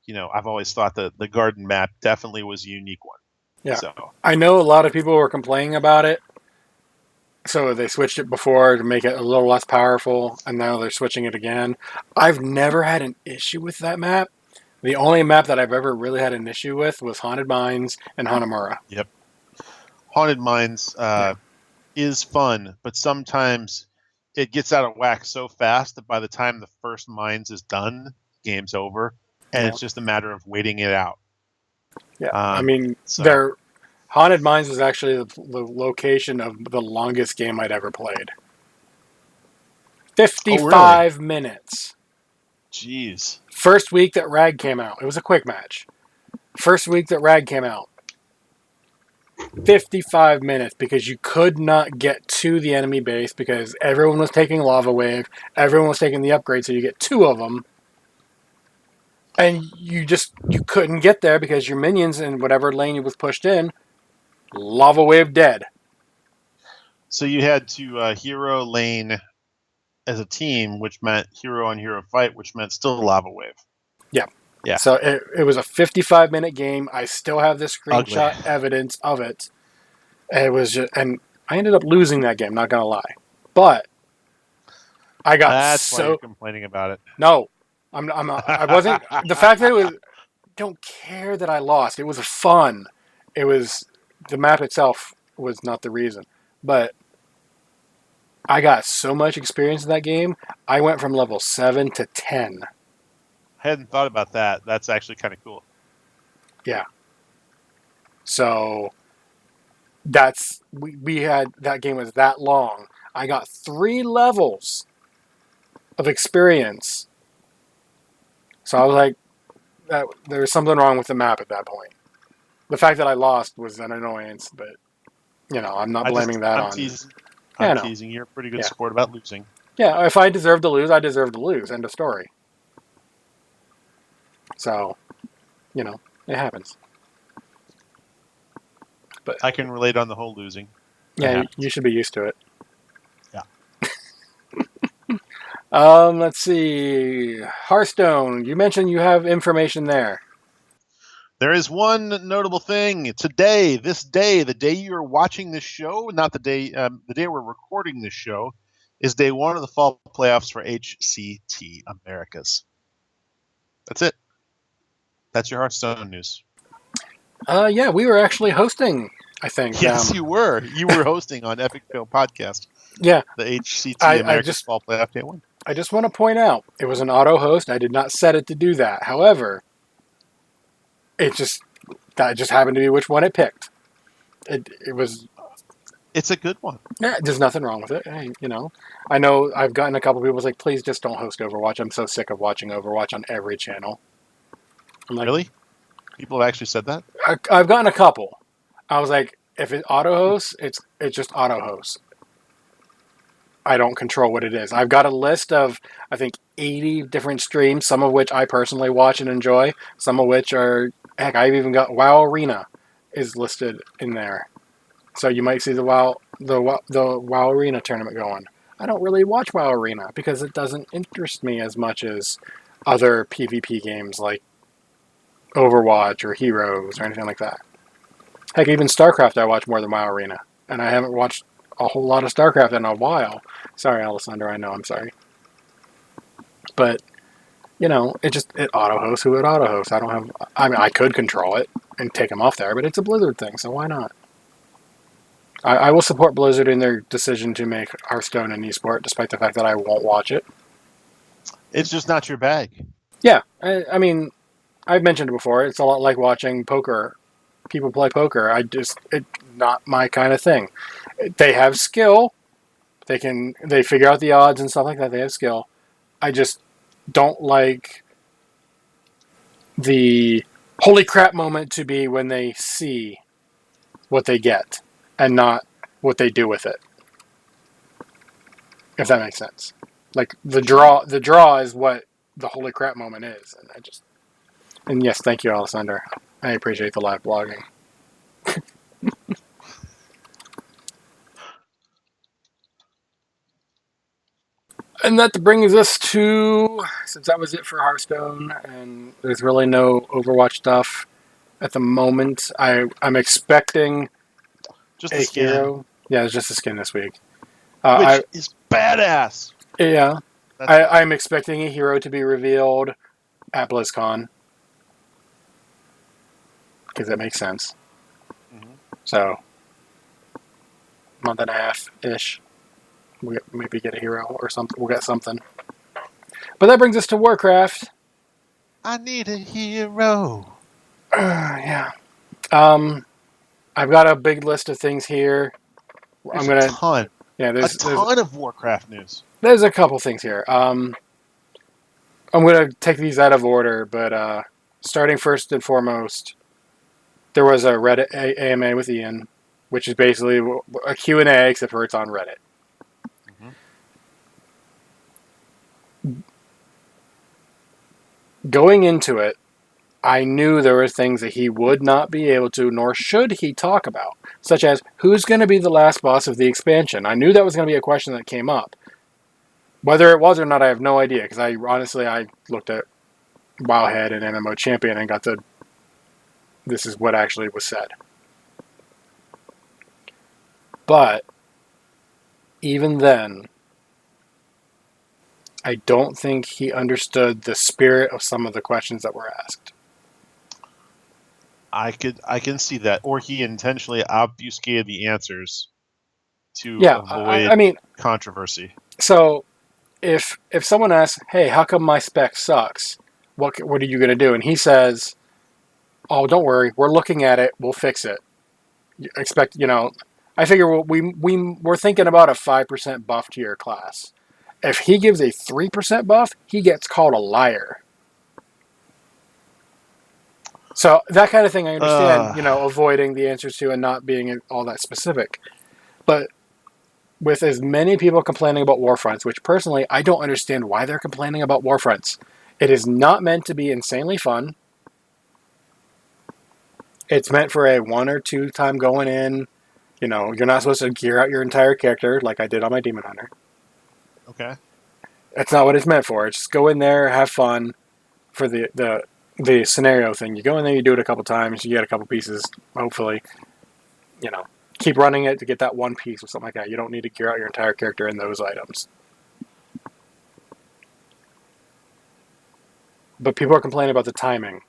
I've always thought that the garden map definitely was a unique one. Yeah. So I know a lot of people were complaining about it, so they switched it before to make it a little less powerful, and now they're switching it again. I've never had an issue with that map. The only map that I've ever really had an issue with was Haunted Mines and Hanamura. Yep. Haunted Mines is fun, but sometimes it gets out of whack so fast that by the time the first Mines is done, game's over, and it's just a matter of waiting it out. Yeah, Haunted Mines was actually the location of the longest game I'd ever played. 55 minutes. Jeez. First week that Rag came out. It was a quick match. First week that Rag came out. 55 minutes because you could not get to the enemy base because everyone was taking Lava Wave. Everyone was taking the upgrade, so you get two of them. And you couldn't get there because your minions in whatever lane you was pushed in, Lava Wave dead. So you had to hero lane as a team, which meant hero on hero fight, which meant still Lava Wave. Yeah. Yeah. So it was a 55-minute game. I still have the screenshot evidence of it. And it was and I ended up losing that game, not gonna lie. But I got That's why you're complaining about it. No. I wasn't. The fact that it was, don't care that I lost. It was fun. It was, the map itself was not the reason, but I got so much experience in that game. I went from level 7 to 10. I hadn't thought about that. That's actually kind of cool. Yeah. So we had, that game was that long. I got 3 levels of experience. So I was like, there was something wrong with the map at that point. The fact that I lost was an annoyance, but, I'm not blaming that on... I'm teasing. You're a pretty good sport about losing. Yeah, if I deserve to lose, I deserve to lose. End of story. So, it happens. But I can relate on the whole losing. Yeah, you should be used to it. Yeah. Let's see. Hearthstone, you mentioned you have information there. There is one notable thing today. This day, the day you are watching this show, not the day we're recording this show, is day 1 of the fall playoffs for HCT Americas. That's it. That's your Hearthstone news. Yeah, we were actually hosting, I think. Yes, you were. You were hosting on Epic Fail Podcast. Yeah. The HCT Americas fall playoff day 1. I just want to point out, it was an auto host. I did not set it to do that. However, it just That just happened to be which one it picked. It was. It's a good one. Yeah, there's nothing wrong with it. I know I've gotten a couple people like, please just don't host Overwatch. I'm so sick of watching Overwatch on every channel. I'm like, Really? People have actually said that? I've gotten a couple. I was like, if it auto hosts, it's just auto hosts. I don't control what it is. I've got a list of, I think, 80 different streams, some of which I personally watch and enjoy, some of which are, heck, I've even got WoW Arena is listed in there. So you might see the WoW Arena tournament going. I don't really watch WoW Arena because it doesn't interest me as much as other PvP games like Overwatch or Heroes or anything like that. Heck, even StarCraft I watch more than WoW Arena. And I haven't watched a whole lot of StarCraft in a while. Sorry, Alessandro, I know, I'm sorry. But, it auto-hosts who it auto-hosts. I could control it and take them off there, but it's a Blizzard thing, so why not? I will support Blizzard in their decision to make Hearthstone an esport, despite the fact that I won't watch it. It's just not your bag. Yeah, I mean, I've mentioned it before. It's a lot like watching poker. People play poker. It's not my kind of thing. They have skill. They figure out the odds and stuff like that. They have skill. I just don't like the holy crap moment to be when they see what they get and not what they do with it. If that makes sense. Like the draw is what the holy crap moment is. And yes, thank you, Alessandro. I appreciate the live blogging. And that brings us to, since that was it for Hearthstone, and there's really no Overwatch stuff at the moment. I'm expecting just a hero. Yeah, it's just a skin this week. Which is badass. Yeah. I'm expecting a hero to be revealed at BlizzCon. Because that makes sense. Mm-hmm. So, month and a half-ish. We'll maybe get a hero or something. We'll get something. But that brings us to Warcraft. I need a hero. Yeah. I've got a big list of things here. There's a ton. Yeah, there's a ton of Warcraft news. There's a couple things here. I'm going to take these out of order, but starting first and foremost, there was a Reddit AMA with Ian, which is basically a Q&A, except for it's on Reddit. Going into it, I knew there were things that he would not be able to, nor should he talk about, such as who's going to be the last boss of the expansion. I knew that was going to be a question that came up. Whether it was or not, I have no idea, because I looked at Wowhead and MMO Champion and got this is what actually was said. But even then, I don't think he understood the spirit of some of the questions that were asked. I can see that, or he intentionally obfuscated the answers to avoid controversy. So, if someone asks, "Hey, how come my spec sucks? What are you going to do?" and he says, "Oh, don't worry, we're looking at it. We'll fix it." I figure we're thinking about a 5% buff to your class. If he gives a 3% buff, he gets called a liar. So that kind of thing I understand, avoiding the answers to and not being all that specific. But with as many people complaining about Warfronts, which personally I don't understand why they're complaining about Warfronts. It is not meant to be insanely fun. It's meant for a 1 or 2 time going in. You're not supposed to gear out your entire character like I did on my Demon Hunter. Okay. That's not what it's meant for. It's just go in there, have fun for the scenario thing. You go in there, you do it a couple times, you get a couple pieces, hopefully. Keep running it to get that one piece or something like that. You don't need to gear out your entire character in those items. But people are complaining about the timing.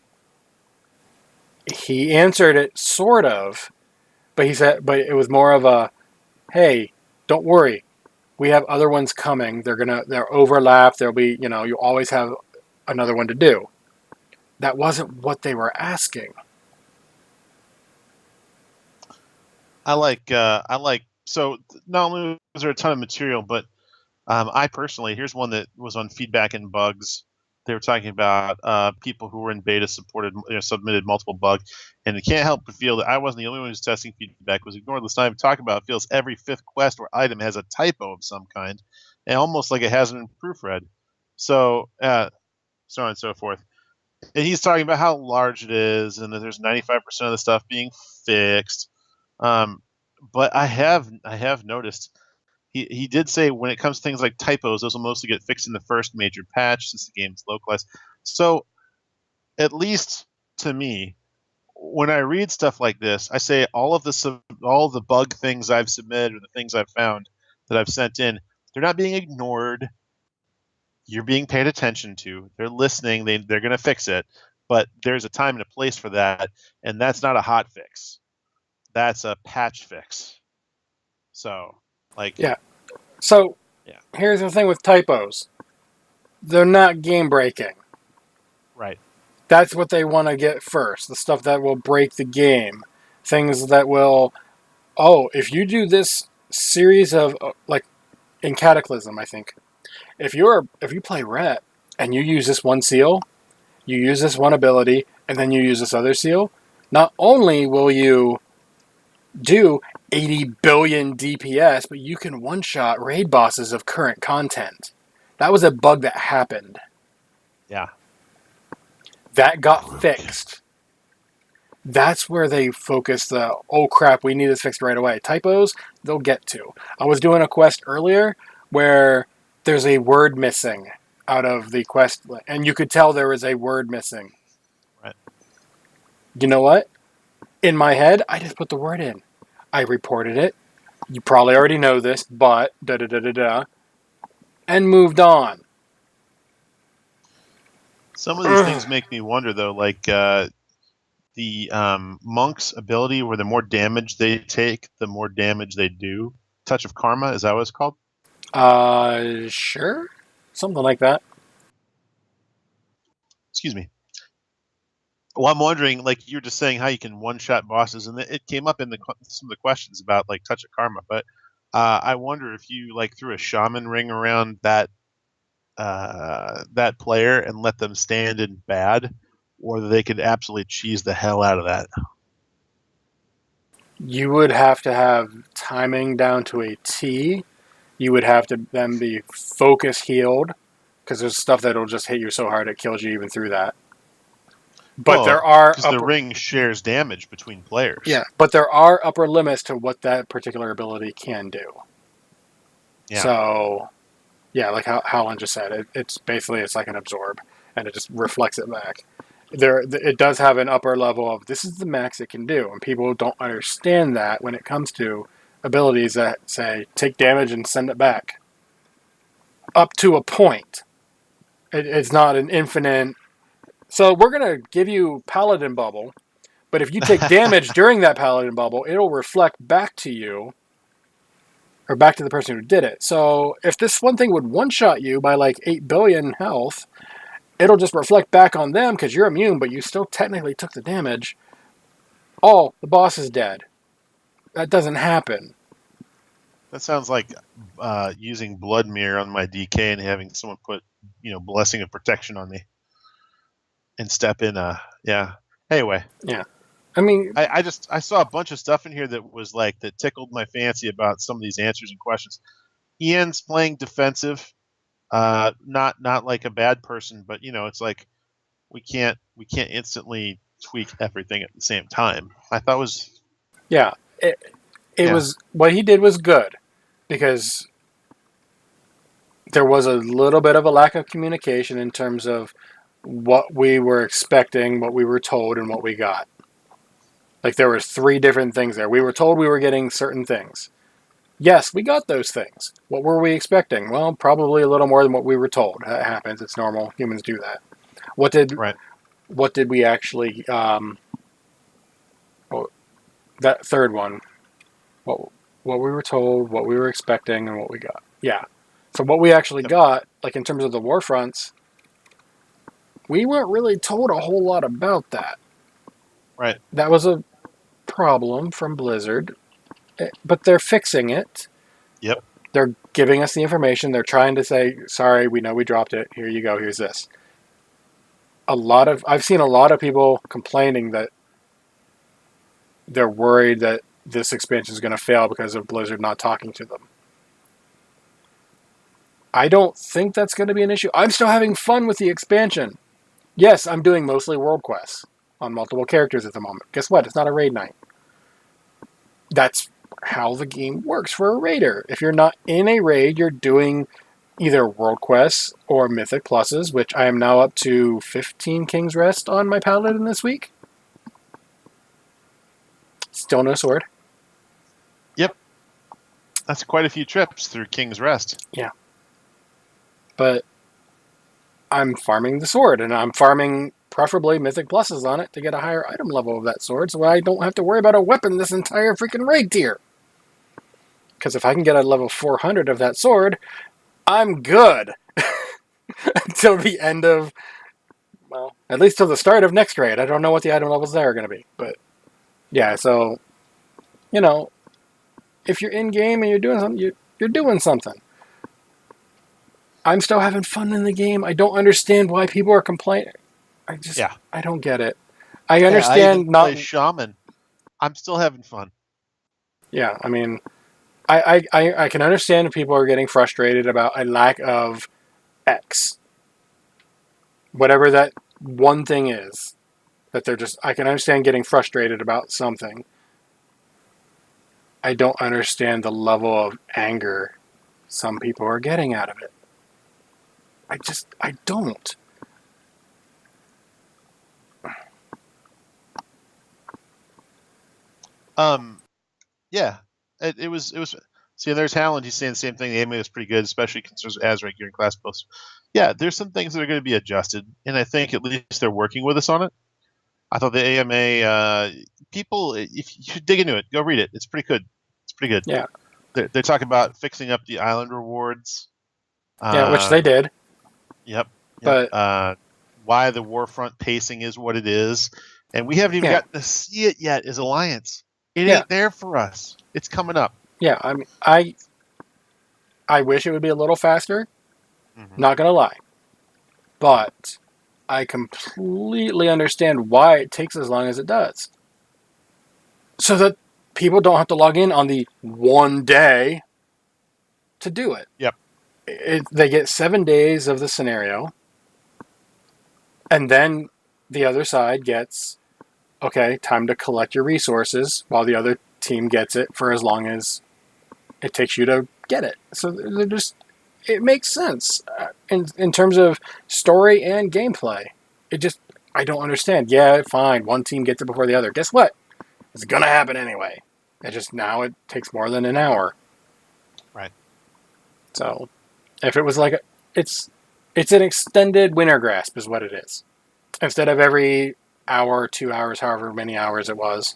He answered it sort of, but but it was more of a, hey, don't worry. We have other ones coming. They're overlap. There'll be, you always have another one to do. That wasn't what they were asking. So not only was there a ton of material, but I personally, here's one that was on feedback and bugs. They were talking about people who were in beta submitted multiple bugs, and it can't help but feel that I wasn't the only one who's testing feedback. Was ignored. Let's not even talk about. It feels every fifth quest or item has a typo of some kind, and almost like it hasn't been proofread. So so on and so forth. And he's talking about how large it is, and that there's 95% of the stuff being fixed. But I have noticed he did say when it comes to things like typos, those will mostly get fixed in the first major patch since the game's localized. So at least to me, when I read stuff like this, I say all of the bug things I've submitted or the things I've found that I've sent in, they're not being ignored. You're being paid attention to. They're listening. They're going to fix it, but there's a time and a place for that, and that's not a hot fix. That's a patch fix. So, Yeah. So, yeah. Here's the thing with typos. They're not game breaking. Right. That's what they want to get first. The stuff that will break the game. Things that will, if you do this series of, like, in Cataclysm, I think, if you play Ret and you use this one seal, you use this one ability, and then you use this other seal, not only will you do 80 billion DPS, but you can one-shot raid bosses of current content. That was a bug that happened. Yeah. That got fixed. That's where they focus the, oh crap, we need this fixed right away. Typos, they'll get to. I was doing a quest earlier where there's a word missing out of the quest, and you could tell there was a word missing. Right. You know what? In my head, I just put the word in. I reported it. You probably already know this, but da-da-da-da-da. And moved on. Some of these things make me wonder, though, like the monk's ability, where the more damage they take, the more damage they do. Touch of Karma, is that what it's called? Sure. Something like that. Excuse me. Well, I'm wondering, like you were just saying, how you can one-shot bosses, and it came up in some of the questions about like Touch of Karma. But I wonder if you like threw a shaman ring around that player and let them stand in bad, or they could absolutely cheese the hell out of that. You would have to have timing down to a T. You would have to then be focus healed, because there's stuff that'll just hit you so hard it kills you even through that. But there are because the ring shares damage between players. Yeah, but there are upper limits to what that particular ability can do. Yeah. So, yeah, like how Howland just said, it's basically like an absorb, and it just reflects it back. It does have an upper level of this is the max it can do, and people don't understand that when it comes to abilities that say take damage and send it back. Up to a point, it's not an infinite. So we're gonna give you Paladin Bubble, but if you take damage during that Paladin Bubble, it'll reflect back to you, or back to the person who did it. So if this one thing would one-shot you by like 8 billion health, it'll just reflect back on them because you're immune, but you still technically took the damage. Oh, the boss is dead. That doesn't happen. That sounds like using Blood Mirror on my DK and having someone put, Blessing of Protection on me and step in. Yeah. Anyway. Yeah. I mean, I saw a bunch of stuff in here that was like that tickled my fancy about some of these answers and questions. Ian's playing defensive, not like a bad person, but it's like we can't instantly tweak everything at the same time. I thought was it was what he did was good because there was a little bit of a lack of communication in terms of what we were expecting, what we were told, and what we got. Like there was 3 different things there. We were told we were getting certain things. Yes, we got those things. What were we expecting? Well, probably a little more than what we were told. That happens. It's normal. Humans do that. What did we actually? That third one. What we were told, what we were expecting, and what we got. Yeah. So what we actually got, like in terms of the war fronts, we weren't really told a whole lot about that. Right. That was a problem from Blizzard. But they're fixing it. Yep. They're giving us the information. They're trying to say, sorry, we know we dropped it. Here you go. Here's this. I've seen a lot of people complaining that they're worried that this expansion is going to fail because of Blizzard not talking to them. I don't think that's going to be an issue. I'm still having fun with the expansion. Yes, I'm doing mostly world quests on multiple characters at the moment. Guess what? It's not a raid night. That's how the game works for a raider. If you're not in a raid, you're doing either world quests or mythic pluses, which I am now up to 15 King's Rest on my paladin this week. Still no sword. Yep. That's quite a few trips through King's Rest. Yeah. But I'm farming the sword, and I'm farming preferably mythic pluses on it to get a higher item level of that sword, so I don't have to worry about a weapon this entire freaking raid tier. Because if I can get a level 400 of that sword, I'm good. Until the end of, well, at least till the start of next raid. I don't know what the item levels there are going to be. But, yeah, so, you know, if you're in-game and you're doing something, you're doing something. I'm still having fun in the game. I don't understand why people are complaining. I don't get it. I understand I even not... play Shaman. I'm still having fun. Yeah, I mean... I can understand if people are getting frustrated about a lack of X. Whatever that one thing is. That they're just... I can understand getting frustrated about something. I don't understand the level of anger some people are getting out of it. I don't. Yeah. It was. See, there's Howland. He's saying the same thing. The AMA was pretty good, especially concerns Azrak during class posts. Yeah, there's some things that are going to be adjusted, and I think at least they're working with us on it. I thought the AMA people, if you should dig into it, go read it. It's pretty good. It's pretty good. Yeah. They're talking about fixing up the island rewards. Yeah, which they did. Yep. But why the Warfront pacing is what it is, and we haven't even gotten to see it yet as Alliance. It ain't there for us. It's coming up. Yeah, I mean, I wish it would be a little faster. Mm-hmm. Not gonna lie, but I completely understand why it takes as long as it does, so that people don't have to log in on the one day to do it. Yep. They get 7 days of the scenario, and then the other side gets, okay, time to collect your resources while the other team gets it for as long as it takes you to get it. So they're just, it makes sense in terms of story and gameplay. I don't understand. Yeah, fine, one team gets it before the other. Guess what? It's gonna happen anyway. Now it takes more than an hour. Right. So, if it was like it's an extended winter grasp is what it is. Instead of every hour, 2 hours, however many hours it was.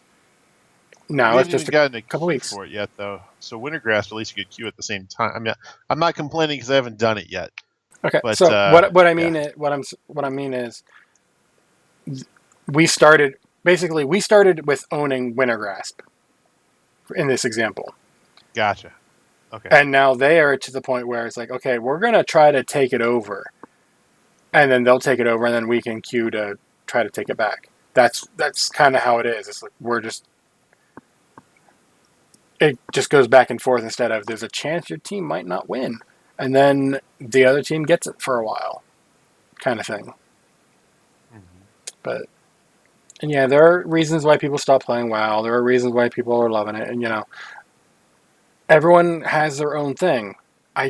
No, it's just a couple weeks for it yet, though. So winter grasp, at least you could queue at the same time. I mean, I'm not complaining because I haven't done it yet. Okay. But, so what I mean is, we started with owning winter grasp in this example. Gotcha. Okay. And now they are to the point where it's like, okay, we're gonna try to take it over, and then they'll take it over, and then we can queue to try to take it back. That's kind of how it is. It's like it just goes back and forth instead of there's a chance your team might not win, and then the other team gets it for a while, kind of thing. Mm-hmm. And yeah, there are reasons why people stop playing WoW. There are reasons why people are loving it, and everyone has their own thing. I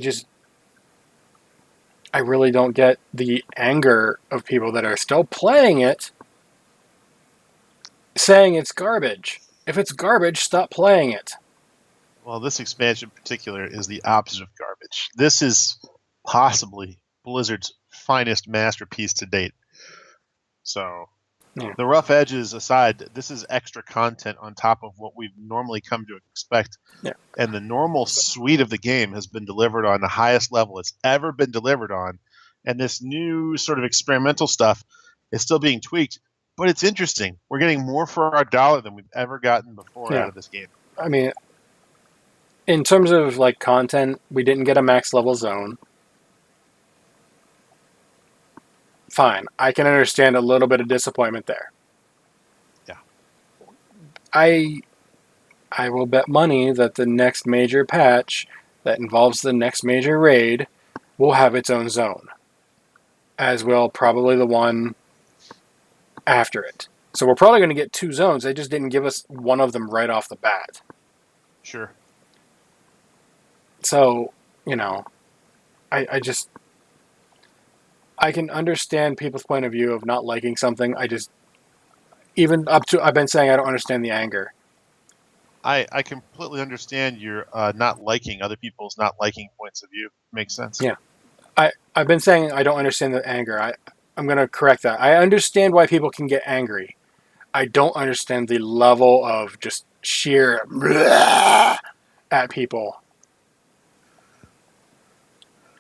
really don't get the anger of people that are still playing it, saying it's garbage. If it's garbage, stop playing it. Well, this expansion in particular is the opposite of garbage. This is possibly Blizzard's finest masterpiece to date. So, the rough edges aside, this is extra content on top of what we've normally come to expect. Yeah. And the normal suite of the game has been delivered on the highest level it's ever been delivered on. And this new sort of experimental stuff is still being tweaked, but it's interesting. We're getting more for our dollar than we've ever gotten before out of this game. I mean, in terms of like content, we didn't get a max level zone. Fine, I can understand a little bit of disappointment there. Yeah. I will bet money that the next major patch that involves the next major raid will have its own zone, as will probably the one after it. So we're probably going to get 2 zones. They just didn't give us one of them right off the bat. Sure. So, I just... I can understand people's point of view of not liking something. Even up to... I've been saying I don't understand the anger. I completely understand your not liking other people's not liking points of view. Makes sense. Yeah. I've been saying I don't understand the anger. I'm going to correct that. I understand why people can get angry. I don't understand the level of just sheer at people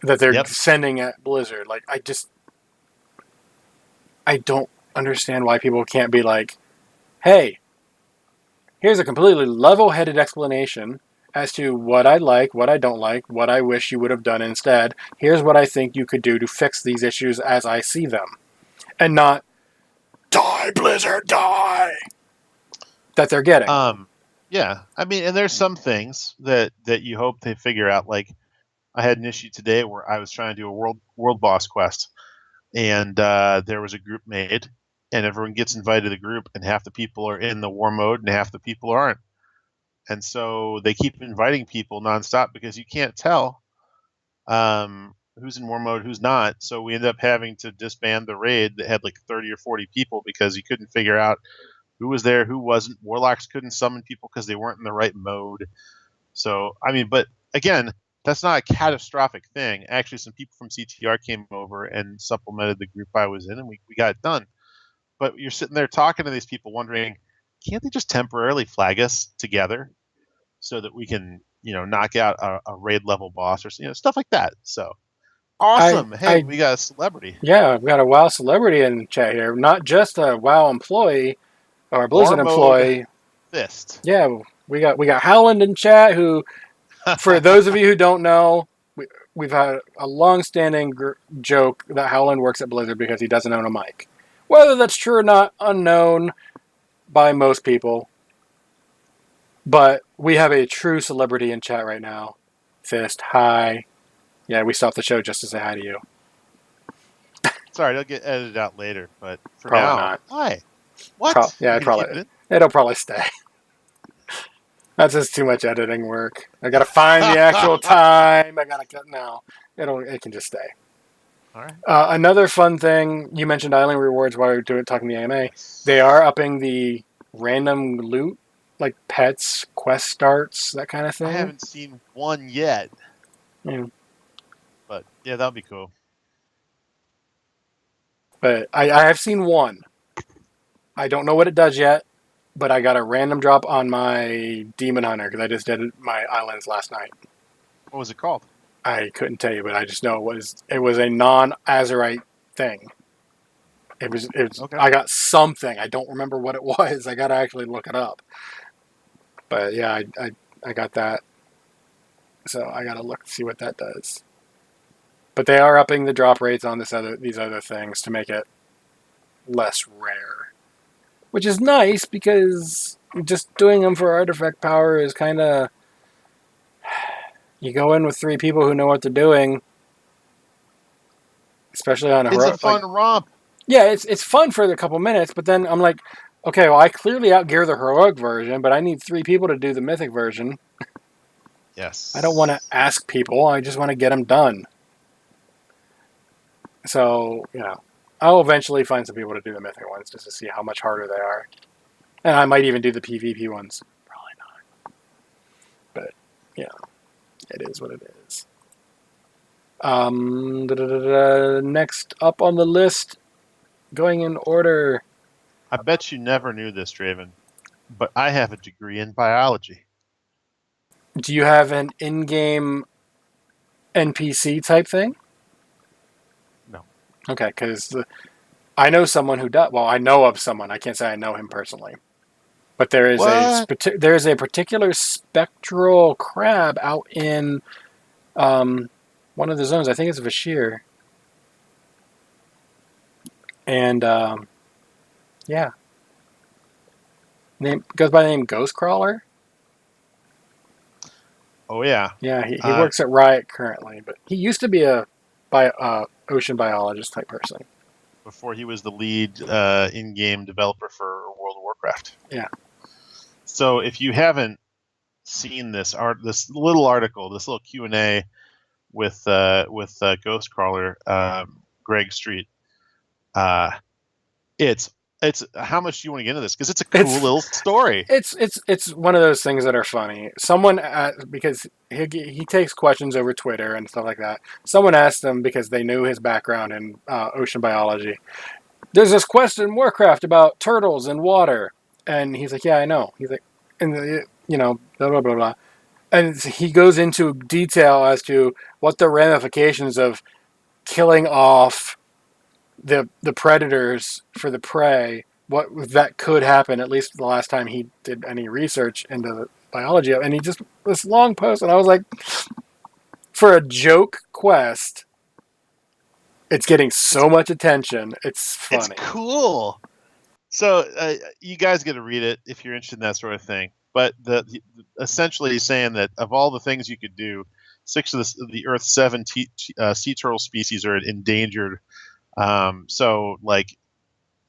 that they're sending at Blizzard. Like, I don't understand why people can't be like, hey, here's a completely level-headed explanation as to what I like, what I don't like, what I wish you would have done instead. Here's what I think you could do to fix these issues as I see them. And not, die, Blizzard, die! That they're getting. Yeah. I mean, and there's some things that you hope they figure out. Like, I had an issue today where I was trying to do a world boss quest, and there was a group made, and everyone gets invited to the group, and half the people are in the war mode, and half the people aren't. And so they keep inviting people nonstop because you can't tell who's in war mode, who's not. So we end up having to disband the raid that had like 30 or 40 people because you couldn't figure out who was there, who wasn't. Warlocks couldn't summon people because they weren't in the right mode. So, I mean, but again, that's not a catastrophic thing. Actually, some people from CTR came over and supplemented the group I was in, and we got it done. But you're sitting there talking to these people wondering, can't they just temporarily flag us together so that we can, knock out a raid level boss or stuff like that? So awesome! We got a celebrity. Yeah, we've got a WoW celebrity in chat here. Not just a WoW employee or a Blizzard War mode employee. Fist. Yeah, we got Howland in chat. Who, for those of you who don't know, we've had a long-standing joke that Howland works at Blizzard because he doesn't own a mic. Whether that's true or not, unknown by most people. But we have a true celebrity in chat right now. Fist, hi. Yeah, we stopped the show just to say hi to you. Sorry, it'll get edited out later, but for probably now, not. Hi. What? It'll probably stay. That's just too much editing work. I gotta find the actual time. I gotta cut now. It can just stay. All right. Another fun thing, you mentioned island rewards while we were talking the AMA. Yes. They are upping the random loot, like pets, quest starts, that kind of thing. I haven't seen one yet. Yeah. But yeah, that'll be cool. But I have seen one. I don't know what it does yet, but I got a random drop on my Demon Hunter because I just did my islands last night. What was it called? I couldn't tell you, but I just know it was a non-Azerite thing. It was okay. I got something. I don't remember what it was. I got to actually look it up. But yeah, I got that. So I got to see what that does. But they are upping the drop rates on these other things to make it less rare. Which is nice because just doing them for artifact power is kind of... You go in with 3 people who know what they're doing, especially on a heroic... It's a fun romp. Yeah, it's fun for a couple minutes, but then I'm like, okay, well, I clearly outgear the heroic version, but I need 3 people to do the mythic version. Yes. I don't want to ask people, I just want to get them done. So, I'll eventually find some people to do the mythic ones just to see how much harder they are. And I might even do the PvP ones. Probably not. But, it is what it is. Next up on the list, going in order. I bet you never knew this, Draven, but I have a degree in biology. Do you have an in-game NPC type thing? No. Okay, because I know someone who does. Well, I know of someone. I can't say I know him personally. But there is What? a particular spectral crab out in one of the zones. I think it's Vashir. And yeah, name goes by the name Ghostcrawler. Oh yeah. Yeah, he works at Riot currently, but he used to be a ocean biologist type person. Before he was the lead in-game developer for World of Warcraft. Yeah. So if you haven't seen this little article, this little Q&A with Ghostcrawler, Greg Street, it's how much do you want to get into this? Because it's a cool little story. It's one of those things that are funny. Someone because he takes questions over Twitter and stuff like that. Someone asked him because they knew his background in ocean biology. There's this quest in Warcraft about turtles and water, and he's like, "Yeah, I know." He's like, and blah blah blah blah, and he goes into detail as to what the ramifications of killing off the predators for the prey, what that could happen, at least the last time he did any research into the biology of, and he just this long post, and I was like, for a joke quest, it's getting so much attention. It's funny. It's cool. So you guys get to read it if you're interested in that sort of thing. But essentially he's saying that of all the things you could do, 6 of the Earth's 7 sea turtle species are endangered. So like,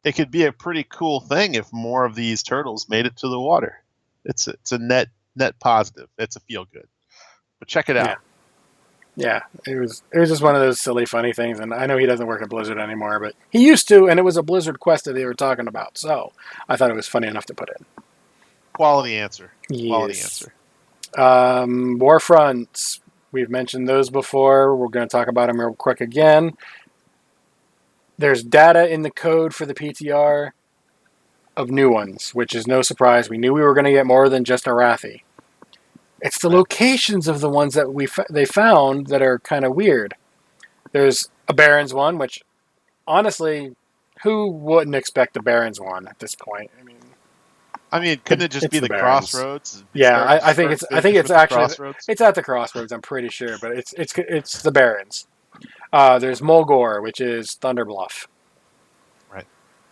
it could be a pretty cool thing if more of these turtles made it to the water. It's a net positive. It's a feel good. But check it out. Yeah, it was just one of those silly, funny things. And I know he doesn't work at Blizzard anymore, but he used to, and it was a Blizzard quest that they were talking about. So I thought it was funny enough to put in. Quality answer. Yes. Quality answer. Warfronts. We've mentioned those before. We're going to talk about them real quick again. There's data in the code for the PTR of new ones, which is no surprise. We knew we were going to get more than just Arathi. It's the locations of the ones that they found that are kind of weird. There's a Barrens one, which, honestly, who wouldn't expect a Barrens one at this point? I mean, couldn't it just be the Barrens. Crossroads? Yeah, I think it's actually it's at the Crossroads. I'm pretty sure, but it's the Barrens. There's Mulgore, which is Thunderbluff. Right.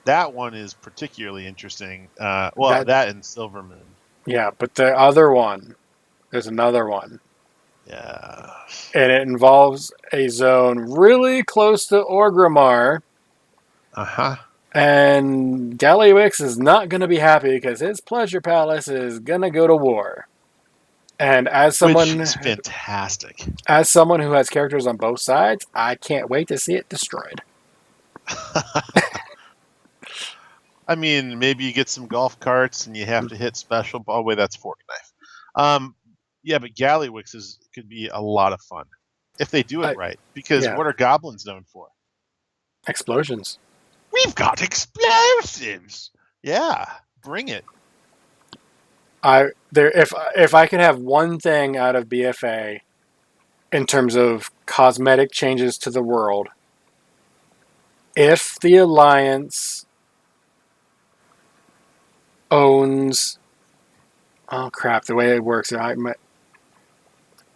That one is particularly interesting. That and Silvermoon. Yeah, but the other one, there's another one. Yeah. And it involves a zone really close to Orgrimmar. Uh-huh. And Gallywix is not going to be happy because his pleasure palace is going to go to war. And which is fantastic. As someone who has characters on both sides, I can't wait to see it destroyed. I mean, maybe you get some golf carts and you have to hit special. Oh wait, that's fork knife. Yeah, but Gallywix could be a lot of fun if they do it right. Because what are goblins known for? Explosions. We've got explosives. Yeah, bring it. If I could have one thing out of BFA in terms of cosmetic changes to the world, if the Alliance owns, the way it works,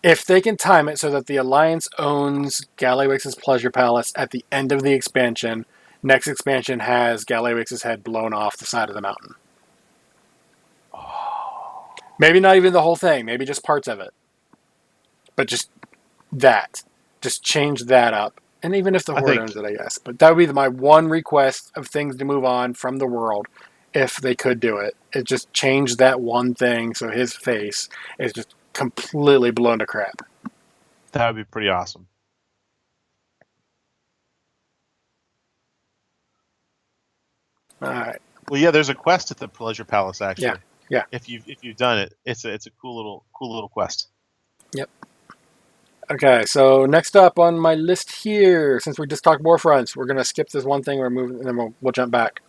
if they can time it so that the Alliance owns Gallywix's Pleasure Palace at the end of the expansion, next expansion has Gallywix's head blown off the side of the mountain. Maybe not even the whole thing. Maybe just parts of it. But just that. Just change that up. And even if the Horde owns it, I guess. But that would be my one request of things to move on from the world if they could do it. It just change that one thing so his face is just completely blown to crap. That would be pretty awesome. All right. Well, yeah, there's a quest at the Pleasure Palace, actually. Yeah. If you've done it, it's a cool little quest. Yep. Okay, so next up on my list here, since we just talked Warfronts, we're gonna skip this one thing. We're moving, and then we'll jump back.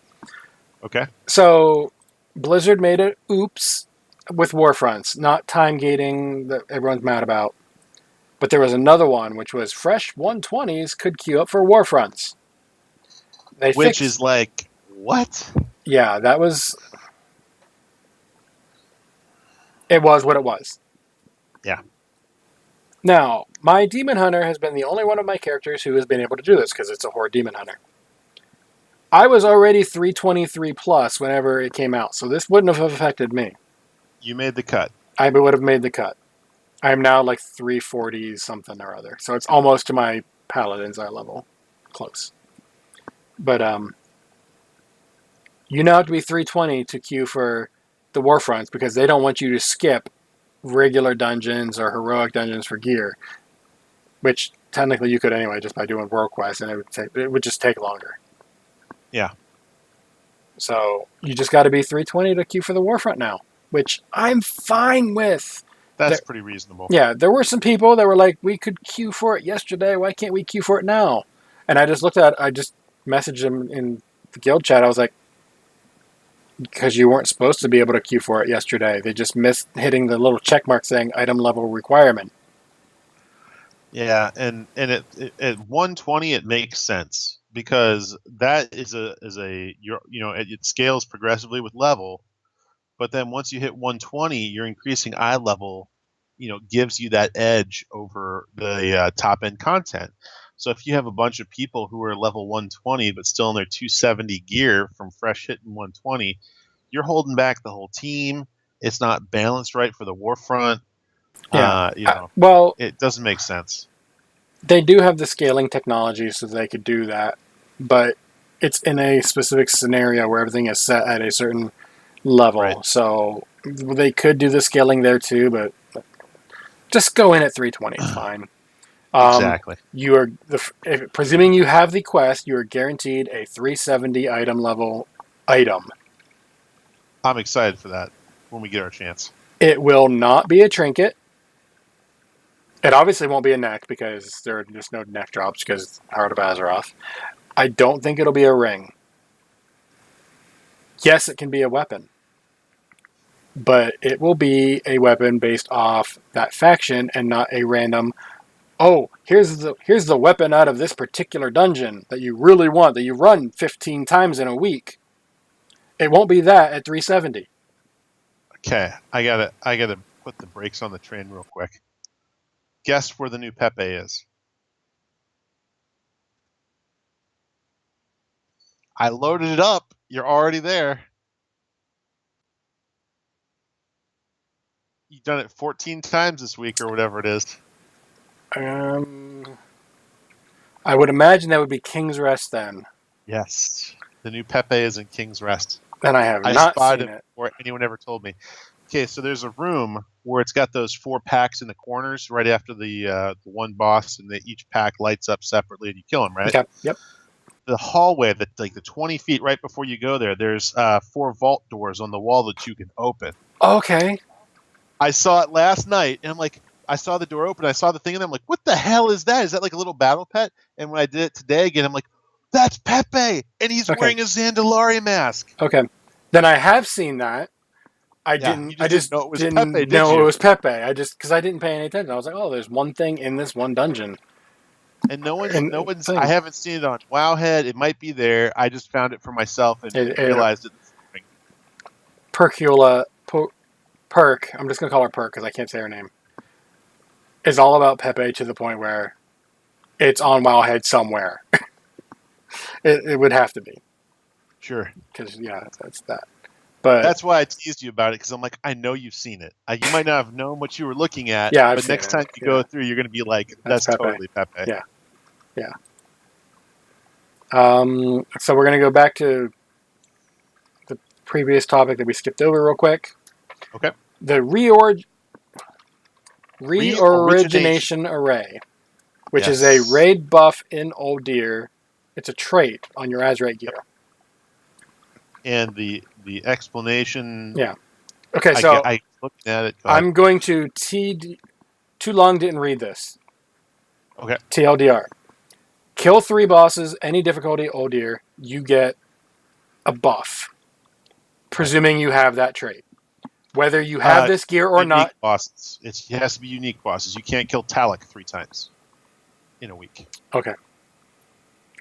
Okay. So Blizzard made it oops with Warfronts, not time gating that everyone's mad about. But there was another one, which was fresh 120s could queue up for Warfronts. Which is like what? Yeah, that was. It was what it was. Yeah. Now, my Demon Hunter has been the only one of my characters who has been able to do this because it's a Horde Demon Hunter. I was already 323 plus whenever it came out, so this wouldn't have affected me. You made the cut. I would have made the cut. I'm now like 340 something or other, so it's almost to my Paladin's eye level. Close. But you now have to be 320 to queue for the Warfronts because they don't want you to skip regular dungeons or heroic dungeons for gear, which technically you could anyway just by doing world quests, and it would just take longer. Yeah. So you just got to be 320 to queue for the Warfront now, which I'm fine with. That's pretty reasonable. Yeah, there were some people that were like, we could queue for it yesterday. Why can't we queue for it now? And I just messaged them in the guild chat. I was like, because you weren't supposed to be able to queue for it yesterday. They just missed hitting the little check mark saying item level requirement. Yeah, and at 120 it makes sense because that it scales progressively with level, but then once you hit 120, your increasing eye level, gives you that edge over the top end content. So if you have a bunch of people who are level 120 but still in their 270 gear from fresh hitting 120, you're holding back the whole team. It's not balanced right for the Warfront. Yeah. It doesn't make sense. They do have the scaling technology so they could do that, but it's in a specific scenario where everything is set at a certain level. Right. So they could do the scaling there too, but just go in at 320. It's fine. Exactly. You are presuming you have the quest, you are guaranteed a 370 item level item. I'm excited for that when we get our chance. It will not be a trinket. It obviously won't be a neck because there are just no neck drops because Heart of Azeroth. I don't think it'll be a ring. Yes, it can be a weapon. But it will be a weapon based off that faction and not a random, here's the weapon out of this particular dungeon that you really want, that you run 15 times in a week. It won't be that at 370. Okay, I gotta put the brakes on the train real quick. Guess where the new Pepe is? I loaded it up. You're already there. You've done it 14 times this week or whatever it is. I would imagine that would be King's Rest then. Yes. The new Pepe is in King's Rest. And I have not seen it before anyone ever told me. Okay, so there's a room where it's got those 4 packs in the corners right after the one boss, and each pack lights up separately and you kill them, right? Okay. Yep. The hallway, the 20 feet right before you go there, there's 4 vault doors on the wall that you can open. Okay. I saw it last night, and I'm like, I saw the door open, I saw the thing, and I'm like, what the hell is that? Is that like a little battle pet? And when I did it today again, I'm like, that's Pepe, and he's wearing a Zandalari mask. Okay. Then I have seen that. I just know it was didn't Pepe, know it was Pepe. Because I didn't pay any attention. I was like, there's one thing in this one dungeon. And no one's. I haven't seen it on Wowhead. It might be there. I just found it for myself and realized it. Perk. I'm just gonna call her Perk because I can't say her name. Is all about Pepe to the point where it's on Wowhead somewhere. it would have to be. Sure. Because that's that. But that's why I teased you about it because I'm like, I know you've seen it. You might not have known what you were looking at. Yeah, but next time you go through, you're going to be like, that's totally Pepe. Yeah. So we're going to go back to the previous topic that we skipped over real quick. Okay. The reorigination array, which is a raid buff in Uldir. It's a trait on your Azerite gear. And the explanation. Yeah. Okay, so I looked at it. I'm going to too long didn't read this. Okay. TLDR. Kill 3 bosses, any difficulty, Uldir, you get a buff. Presuming you have that trait. Whether you have this gear or not. Bosses. It has to be unique bosses. You can't kill Talak 3 times in a week. Okay.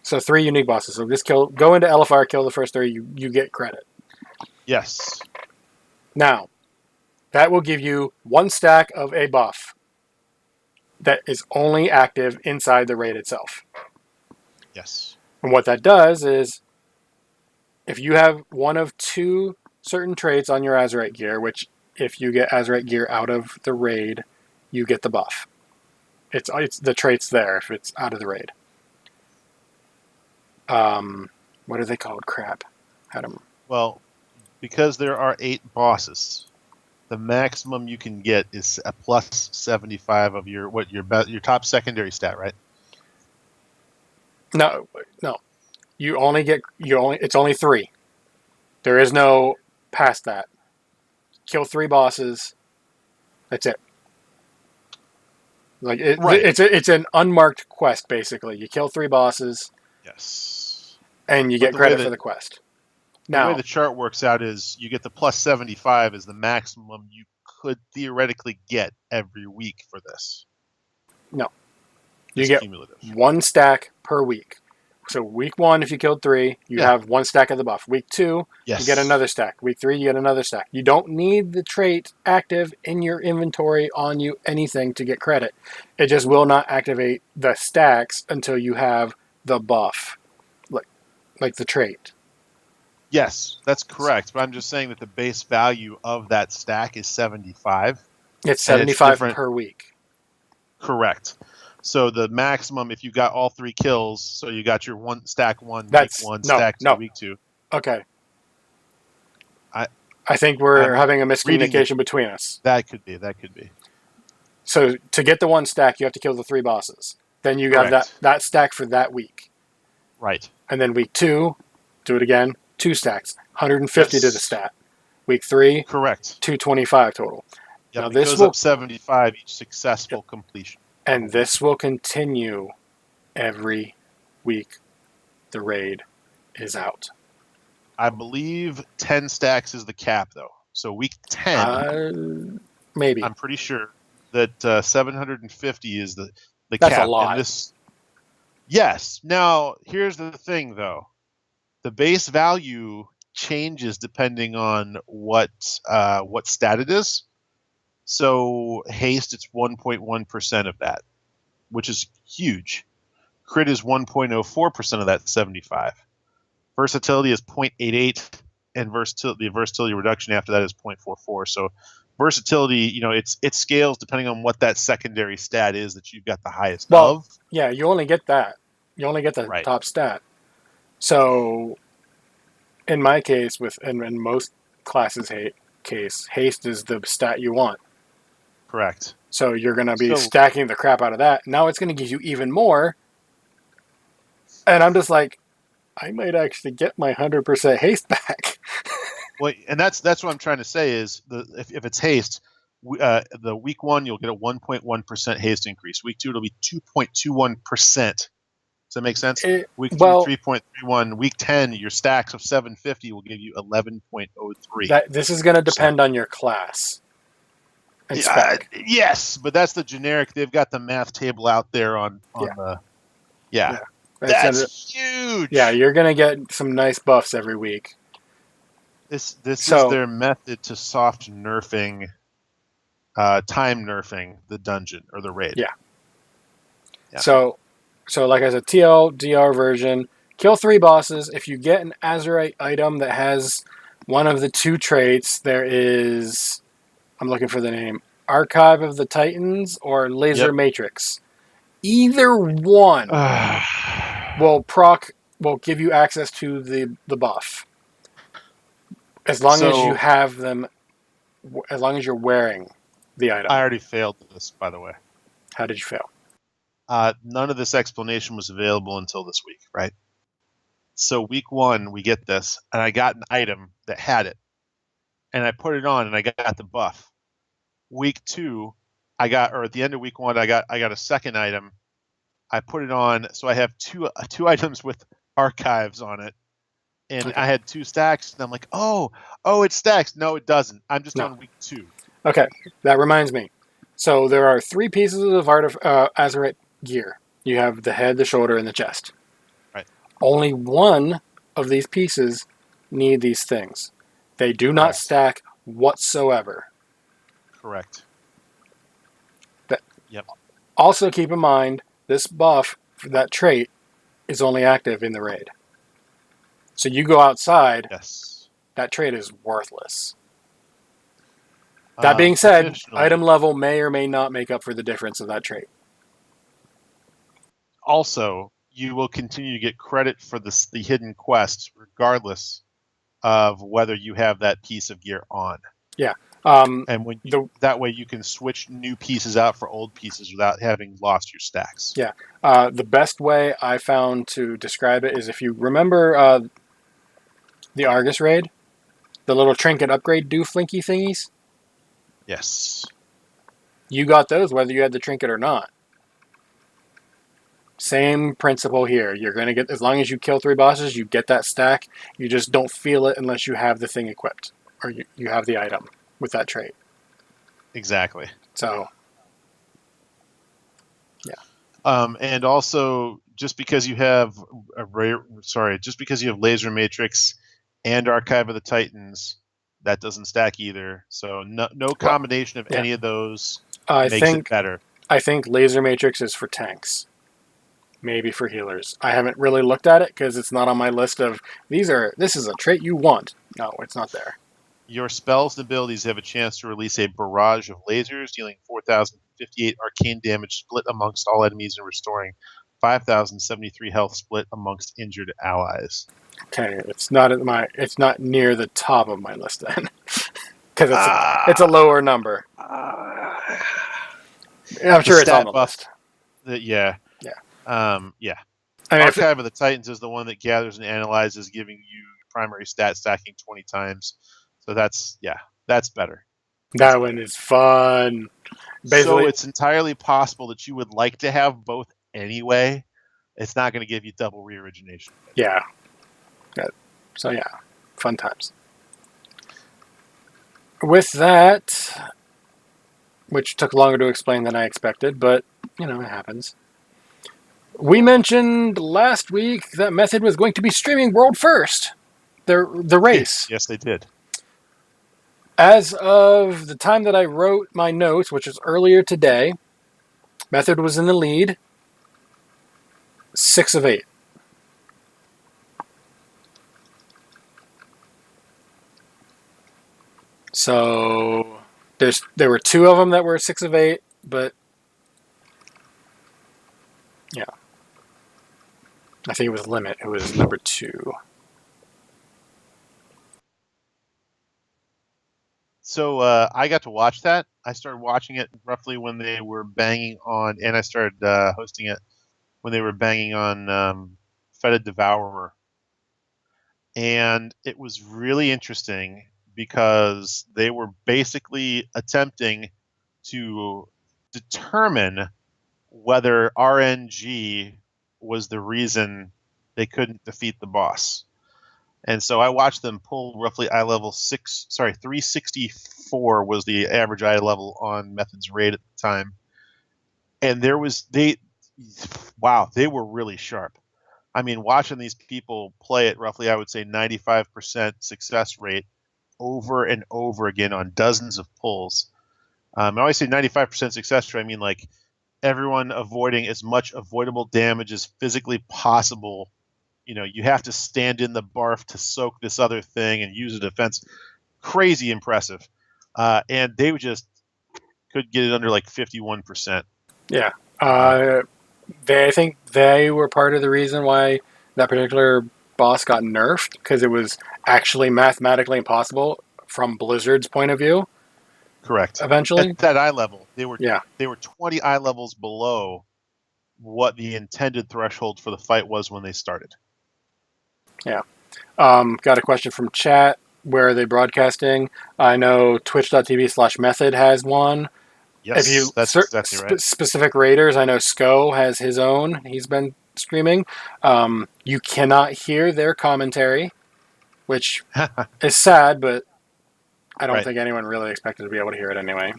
So 3 unique bosses. So just go into LFR, kill the first 3, you get credit. Yes. Now, That will give you 1 stack of a buff that is only active inside the raid itself. Yes. And what that does is, if you have one of 2 certain traits on your Azerite gear, which if you get Azerite gear out of the raid, you get the buff. It's the trait's there if it's out of the raid. What are they called? Crap. Adam. Well, because there are 8 bosses, the maximum you can get is a plus 75 of your top secondary stat, right? No. It's only 3. There is no past that. Kill 3 bosses. That's it. Right. It's an unmarked quest basically. You kill 3 bosses. Yes. And you get credit for the quest. Now, the way the chart works out is you get the plus 75 is the maximum you could theoretically get every week for this. No. You get cumulative. 1 stack per week. So week 1, if you killed 3, you have 1 stack of the buff. Week 2, you get another stack. Week 3, you get another stack. You don't need the trait active in your inventory on you anything to get credit. It just will not activate the stacks until you have the buff, like the trait. Yes, that's correct. But I'm just saying that the base value of that stack is 75. It's 75 per week. Correct. So the maximum, if you got all 3 kills, so you got your stack 1, week 1, stack 2, week 2. Okay. I think we're having a miscommunication between us. That could be. So to get the 1 stack, you have to kill the 3 bosses. Then you have that stack for that week. Right. And then week 2, do it again, 2 stacks, 150 to the stat. Week 3, correct, 225 total. Yep, now this goes up 75 each successful completion. And this will continue every week the raid is out. I believe 10 stacks is the cap, though. So week 10, maybe. I'm pretty sure that 750 is the cap. That's a lot. Yes. Now, here's the thing, though. The base value changes depending on what stat it is. So haste, it's 1.1% of that, which is huge. Crit is 1.04% of that 75. Versatility is 0.88, and the versatility reduction after that is 0.44. So versatility, it scales depending on what that secondary stat is that you've got the highest of. Yeah, you only get that. You only get the top stat. So in my case, in most classes haste is the stat you want. Correct. So you're going to be stacking the crap out of that. Now it's going to give you even more. And I'm just like, I might actually get my 100% haste back. Well, and that's what I'm trying to say is if it's haste, the week 1 you'll get a 1.1% haste increase. Week 2 it'll be 2.21%. Does that make sense? Week 3, 3.31. Week 10, your stacks of 750 will give you 11.03. This is going to depend on your class. Yes, but that's the generic. They've got the math table out there on the. Yeah. That's huge. Yeah, you're going to get some nice buffs every week. This is their method to soft nerfing, time nerfing the dungeon or the raid. Yeah. So like I said, TLDR version, kill 3 bosses. If you get an Azerite item that has one of the 2 traits, there is, I'm looking for the name, Archive of the Titans or Laser Matrix. Either one will give you access to the buff. As long as you have them, as long as you're wearing the item. I already failed this, by the way. How did you fail? None of this explanation was available until this week, right? So week 1, we get this, and I got an item that had it. And I put it on, and I got the buff. Week 2, at the end of week 1, I got a second item. I put it on, so I have two items with archives on it. And I had 2 stacks, and I'm like, oh, it stacks. No, it doesn't. I'm just on week 2. Okay, that reminds me. So there are 3 pieces of Azerite gear. You have the head, the shoulder, and the chest. Right. Only one of these pieces need these things. They do not stack whatsoever. Correct. That, Yep. Also keep in mind, this buff, for that trait, is only active in the raid. So you go outside, Yes. that trait is worthless. That being said, item level may or may not make up for the difference of that trait. Also, you will continue to get credit for the hidden quest, regardless of whether you have that piece of gear on. Yeah. And that way you can switch new pieces out for old pieces without having lost your stacks. Yeah. The best way I found to describe it is if you remember the Argus raid, the little trinket upgrade dooflinky thingies. Yes. You got those whether you had the trinket or not. Same principle here. You're going to get, as long as you kill 3 bosses, you get that stack. You just don't feel it unless you have the thing equipped or you have the item with that trait. Exactly. So, yeah. And also, just because you have Laser Matrix and Archive of the Titans, that doesn't stack either. So no combination of any of those makes it better. I think Laser Matrix is for tanks. Maybe for healers. I haven't really looked at it because it's not on my list of this is a trait you want. No, it's not there. Your spells and abilities have a chance to release a barrage of lasers, dealing 4,058 arcane damage split amongst all enemies and restoring 5,073 health split amongst injured allies. Okay, it's not near the top of my list then. Because it's a lower number. I'm sure it's on the list. Yeah. I mean, Archive of the Titans is the one that gathers and analyzes, giving you primary stat stacking 20 times. So that's better. That one is fun. Basically, so it's entirely possible that you would like to have both anyway. It's not going to give you double re-origination. Yeah. So yeah, fun times. With that, which took longer to explain than I expected, but it happens. We mentioned last week that Method was going to be streaming World First, the race. Yes, they did. As of the time that I wrote my notes, which was earlier today, Method was in the lead, 6 of 8. So there were 2 of them that were 6 of 8, but yeah. I think it was Limit who was number 2. So I got to watch that. I started watching it roughly when they were banging on, and I started hosting it when they were banging on Fetid Devourer. And it was really interesting because they were basically attempting to determine whether RNG was the reason they couldn't defeat the boss. And so I watched them pull roughly eye level 364 was the average eye level on Method's raid at the time. And they were really sharp. I mean, watching these people play at roughly, I would say 95% success rate over and over again on dozens of pulls. I always say 95% success rate. I mean, like, everyone avoiding as much avoidable damage as physically possible. You have to stand in the barf to soak this other thing and use a defense. Crazy impressive. And they just could get it under like 51%. Yeah. I think they were part of the reason why that particular boss got nerfed, because it was actually mathematically impossible from Blizzard's point of view. Correct. Eventually. At that eye level, they were 20 eye levels below what the intended threshold for the fight was when they started. Yeah. Got a question from chat. Where are they broadcasting? I know twitch.tv/method has one. Yes, that's exactly right. Specific raiders, I know Sko has his own. He's been streaming. You cannot hear their commentary, which is sad, but I don't think anyone really expected to be able to hear it anyway.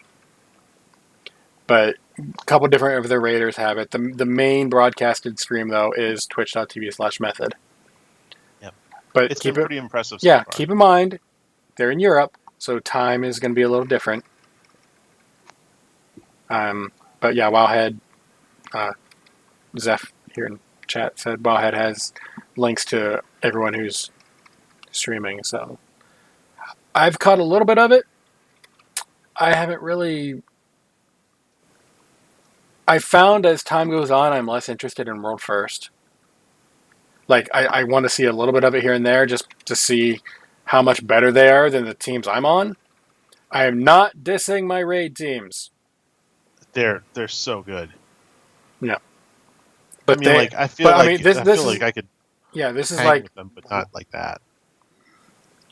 But a couple different of their raiders have it. The main broadcasted stream, though, is twitch.tv/method. Yep. But it's been pretty impressive so far. Keep in mind, they're in Europe, so time is going to be a little different. But yeah, Wowhead, Zeph here in chat said Wowhead has links to everyone who's streaming. So I've caught a little bit of it. I haven't really. I found as time goes on, I'm less interested in World First. Like, I want to see a little bit of it here and there just to see how much better they are than the teams I'm on. I am not dissing my raid teams. They're so good. Yeah. But I mean, I feel like I could. Yeah, this is hang like with them, but not like that.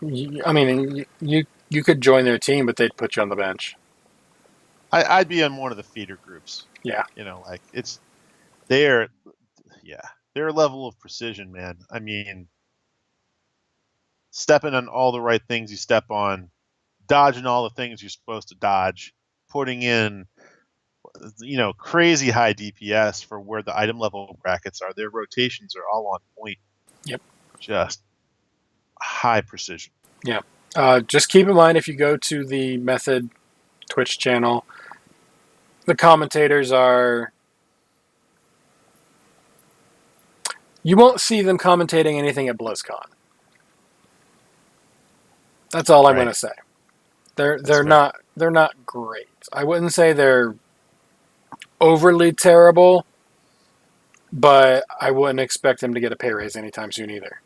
I mean, you could join their team, but they'd put you on the bench. I'd be on one of the feeder groups. Yeah. It's their level of precision, man. I mean, stepping on all the right things you step on, dodging all the things you're supposed to dodge, putting in, crazy high DPS for where the item level brackets are. Their rotations are all on point. Yep. Just high precision. Yeah. Just keep in mind if you go to the Method Twitch channel, the commentators are. You won't see them commentating anything at BlizzCon. That's all I'm going to say. They're not great. I wouldn't say they're overly terrible, but I wouldn't expect them to get a pay raise anytime soon either.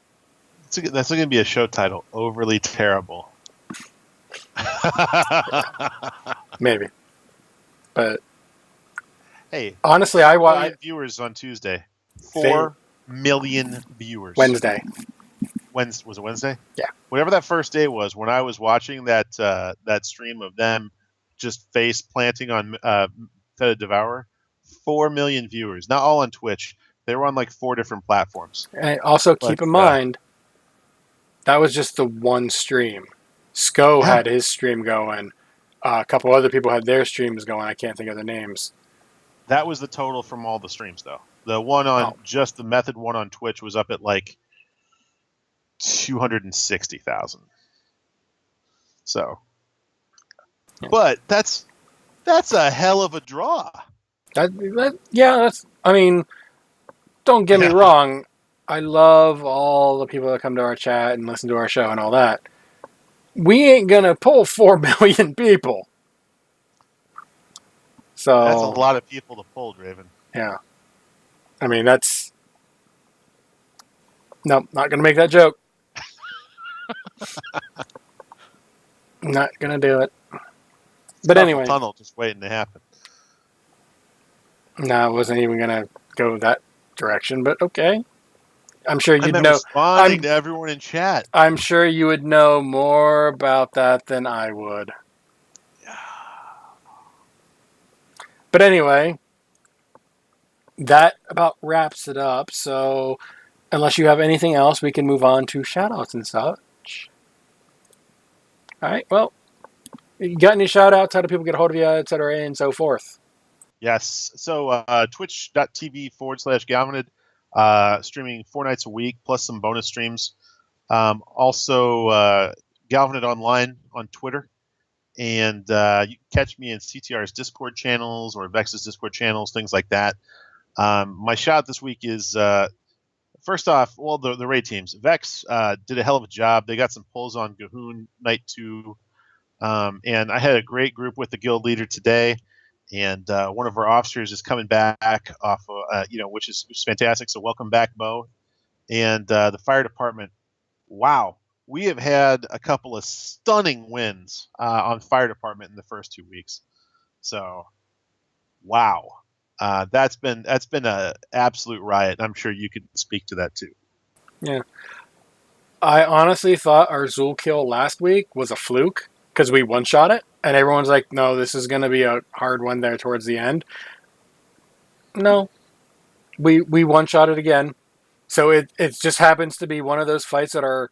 That's going to be a show title. Overly terrible. Maybe, but hey, honestly, viewers on Tuesday. 4 million viewers. Wednesday. Was it Wednesday? Yeah. Whatever that first day was, when I was watching that stream of them just face planting on Fed Devour, 4 million viewers. Not all on Twitch. They were on like 4 different platforms. And also keep in mind, that was just the one stream. Sko had his stream going. A couple other people had their streams going. I can't think of the names. That was the total from all the streams, though. The one on just the Method one on Twitch was up at like 260,000. So, but that's a hell of a draw. I mean, don't get me wrong. I love all the people that come to our chat and listen to our show and all that. We ain't gonna pull 4 million people. So that's a lot of people to pull, Draven. Yeah. I mean, nope, not gonna make that joke. Not gonna do it. But anyway, tunnel just waiting to happen. No, I wasn't even gonna go that direction. But okay, I'm sure you'd know. Responding to everyone in chat. I'm sure you would know more about that than I would. But anyway, that about wraps it up. So, unless you have anything else, we can move on to shoutouts and such. All right. Well, you got any shoutouts? How do people get a hold of you, et cetera, and so forth? Yes. So, twitch.tv/Galvanid, streaming 4 nights a week, plus some bonus streams. Also, Galvanid Online on Twitter. And you can catch me in CTR's Discord channels or Vex's Discord channels, things like that. My shout this week is, first off, well, the raid teams. Vex did a hell of a job. They got some pulls on Gahoon Night 2. And I had a great group with the guild leader today. And one of our officers is coming back off, which is fantastic. So welcome back, Bo. And the fire department, wow. We have had a couple of stunning wins on fire department in the first 2 weeks. So, wow. That's been an absolute riot. I'm sure you could speak to that too. Yeah. I honestly thought our Zul kill last week was a fluke because we one-shot it. And everyone's like, no, this is going to be a hard one there towards the end. No. We one-shot it again. So it just happens to be one of those fights that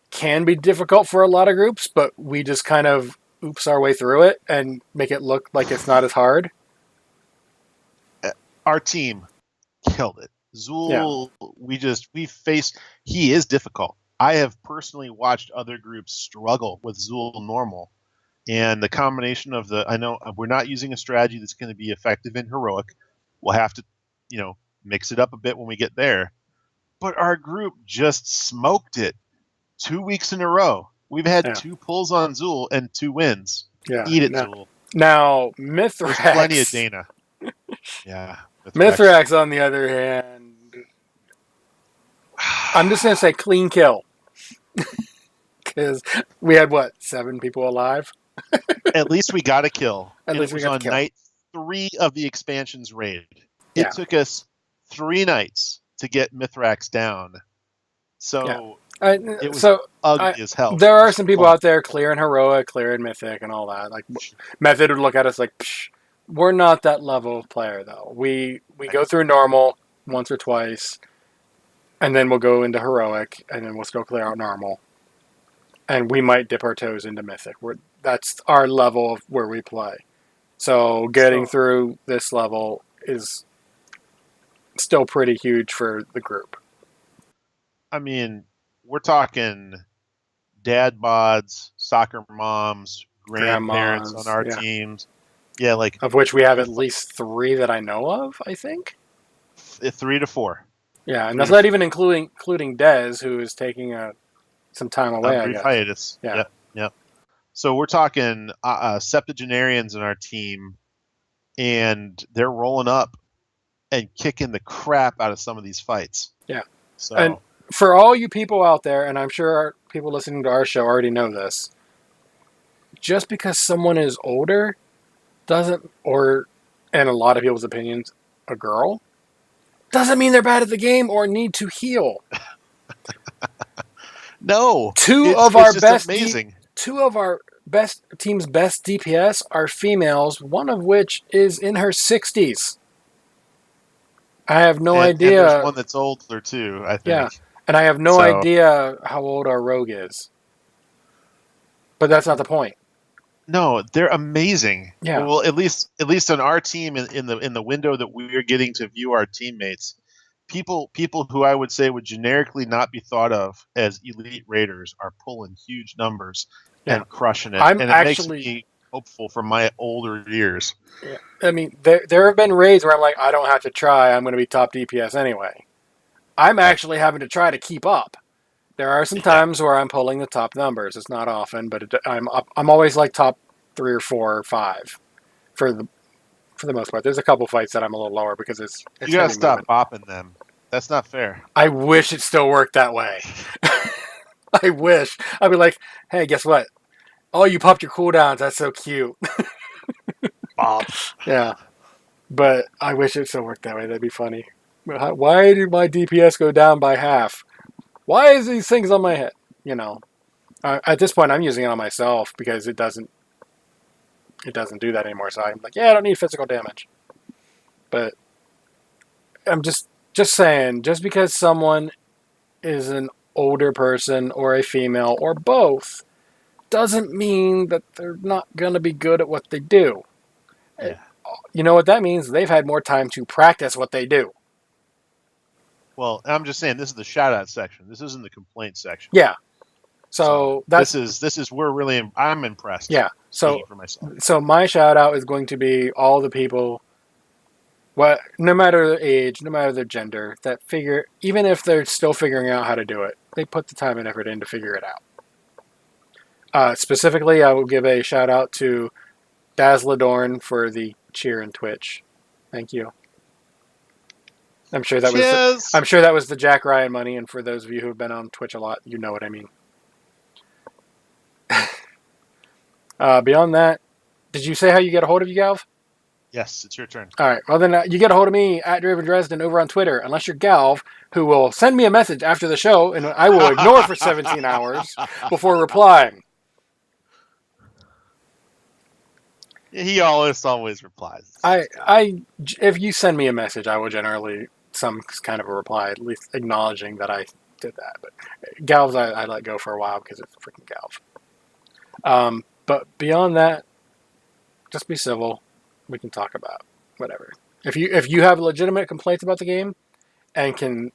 can be difficult for a lot of groups, but we just kind of oops our way through it and make it look like it's not as hard. Our team killed it. Zul, he is difficult. I have personally watched other groups struggle with Zul normal, And the combination of I know we're not using a strategy that's going to be effective in heroic. We'll have to, mix it up a bit when we get there. But our group just smoked it 2 weeks in a row. We've had 2 pulls on Zool and 2 wins. Yeah. Eat it, Zool. Now, Mithrax. There's plenty of Dana. Yeah. Mithrax, on the other hand, I'm just going to say clean kill. Because we had, 7 people alive? At least we got a kill. At least we got a kill. Night 3 of the expansion's raid. It took us 3 nights to get Mithrax down. So it was ugly as hell. There are some people out there clearing heroic, clearing mythic, and all that. Like Method would look at us like, psh, we're not that level of player though. We go through normal once or twice, and then we'll go into heroic, and then we'll still clear out normal, and we might dip our toes into mythic. That's our level of where we play. So getting through this level is still pretty huge for the group. I mean, we're talking dad bods, soccer moms, grandparents on our teams. Yeah, like of which we have at least 3 that I know of, I think. 3 to 4. Yeah, and that's not even including Dez, who is taking some time away, I guess. Hiatus. Yeah. Yep. So we're talking septuagenarians in our team, and they're rolling up and kicking the crap out of some of these fights. Yeah. So, and for all you people out there, and I'm sure people listening to our show already know this, just because someone is older doesn't, or in a lot of people's opinions, a girl, doesn't mean they're bad at the game or need to heal. No. Two of our team's best DPS are females, one of which is in her 60s. I have no idea. And there's one that's older too, I think. Yeah, and I have no idea how old our rogue is. But that's not the point. No, they're amazing. Yeah. Well, at least on our team, in the window that we're getting to view our teammates, people who I would say would generically not be thought of as elite raiders are pulling huge numbers and crushing it. And it makes me hopeful for my older years. Yeah. I mean, there have been raids where I'm like, I don't have to try. I'm going to be top DPS anyway. I'm actually having to try to keep up. There are some times where I'm pulling the top numbers. It's not often, but I'm always like top 3 or 4 or 5 for the most part. There's a couple fights that I'm a little lower because it's you gotta stop bopping them. That's not fair. I wish it still worked that way. I wish. I'd be like, hey, guess what? Oh, you popped your cooldowns. That's so cute. Bop. Yeah. But I wish it still worked that way. That'd be funny. Why did my DPS go down by half? Why is these things on my head? At this point, I'm using it on myself because it doesn't do that anymore. So I'm like, yeah, I don't need physical damage. But I'm just saying, just because someone is an older person or a female or both doesn't mean that they're not going to be good at what they do. Yeah. You know what that means? They've had more time to practice what they do. Well, I'm just saying this is the shout-out section. This isn't the complaint section. Yeah. So this is where really I'm impressed. Yeah. So for myself. So my shout-out is going to be all the people, no matter their age, no matter their gender, that figure, even if they're still figuring out how to do it, they put the time and effort in to figure it out. Specifically, I will give a shout-out to Dazzladorn for the cheer and Twitch. Thank you. I'm sure that was the Jack Ryan money, and for those of you who have been on Twitch a lot, you know what I mean. Beyond that, did you say how you get a hold of you, Galv? Yes, it's your turn. All right. Well, then you get a hold of me at Draven Dresden over on Twitter, unless you're Galv, who will send me a message after the show, and I will ignore for 17 hours before replying. He always replies. If you send me a message, I will generally some kind of a reply, at least acknowledging that I did that. But Galv's I let go for a while because it's freaking Galv. But beyond that, just be civil. We can talk about whatever. If you have legitimate complaints about the game and can,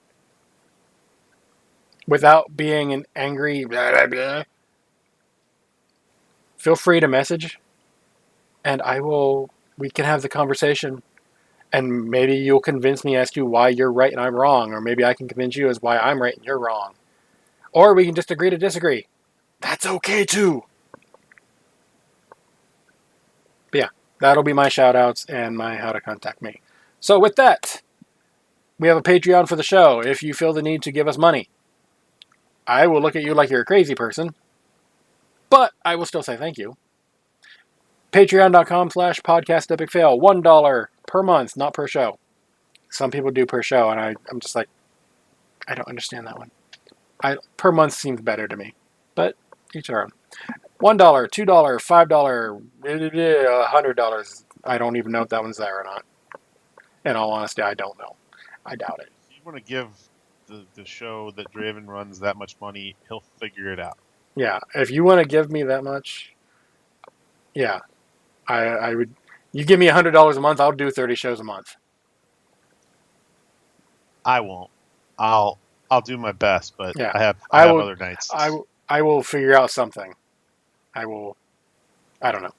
without being an angry blah, blah, blah, feel free to message, and we can have the conversation, and maybe you'll convince me as to why you're right and I'm wrong, or maybe I can convince you as why I'm right and you're wrong. Or we can just agree to disagree. That's okay too. But yeah, that'll be my shout outs and my how to contact me. So with that, we have a Patreon for the show. If you feel the need to give us money, I will look at you like you're a crazy person, but I will still say thank you. Patreon.com/podcastepicfail. $1 per month, not per show. Some people do per show, and I'm just like, I don't understand that one. Per month seems better to me, but each our own. $1, $2, $5, $100. I don't even know if that one's there or not. In all honesty, I don't know. I doubt it. If you want to give the show that Draven runs that much money, he'll figure it out. Yeah, if you want to give me that much, yeah, I would. You give me $100 a month, I'll do 30 shows a month. I won't. I'll do my best, but Yeah, I have will, other nights. I will figure out something. I don't know.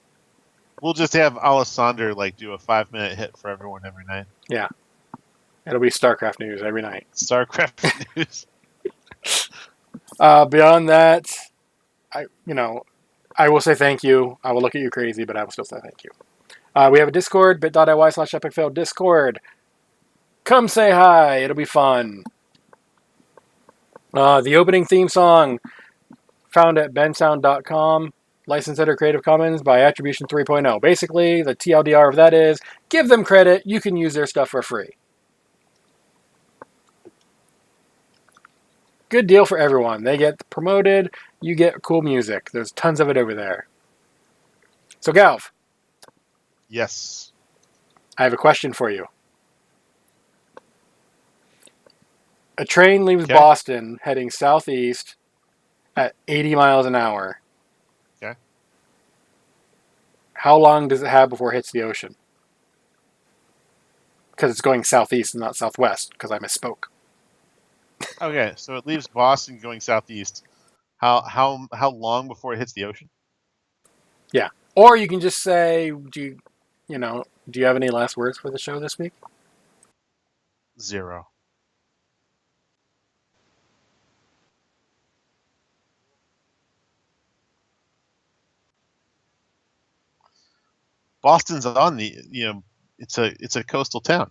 We'll just have Alessander do a 5-minute hit for everyone every night. Yeah. It'll be StarCraft news every night. StarCraft news. Beyond that, I will say thank you. I will look at you crazy, but I will still say thank you. We have a Discord, bit.ly/epicfail Discord. Come say hi. It'll be fun. The opening theme song found at bensound.com. Licensed under Creative Commons by Attribution 3.0. Basically, the TLDR of that is, give them credit, you can use their stuff for free. Good deal for everyone. They get promoted, you get cool music. There's tons of it over there. So, Galv. Yes. I have a question for you. A train leaves Boston heading southeast at 80 miles an hour. Okay. How long does it have before it hits the ocean? Because it's going southeast and not southwest, because I misspoke. Okay, so it leaves Boston going southeast. How long before it hits the ocean? Yeah. Or you can just say, do you have any last words for the show this week? 0. Boston's on the, it's a coastal town.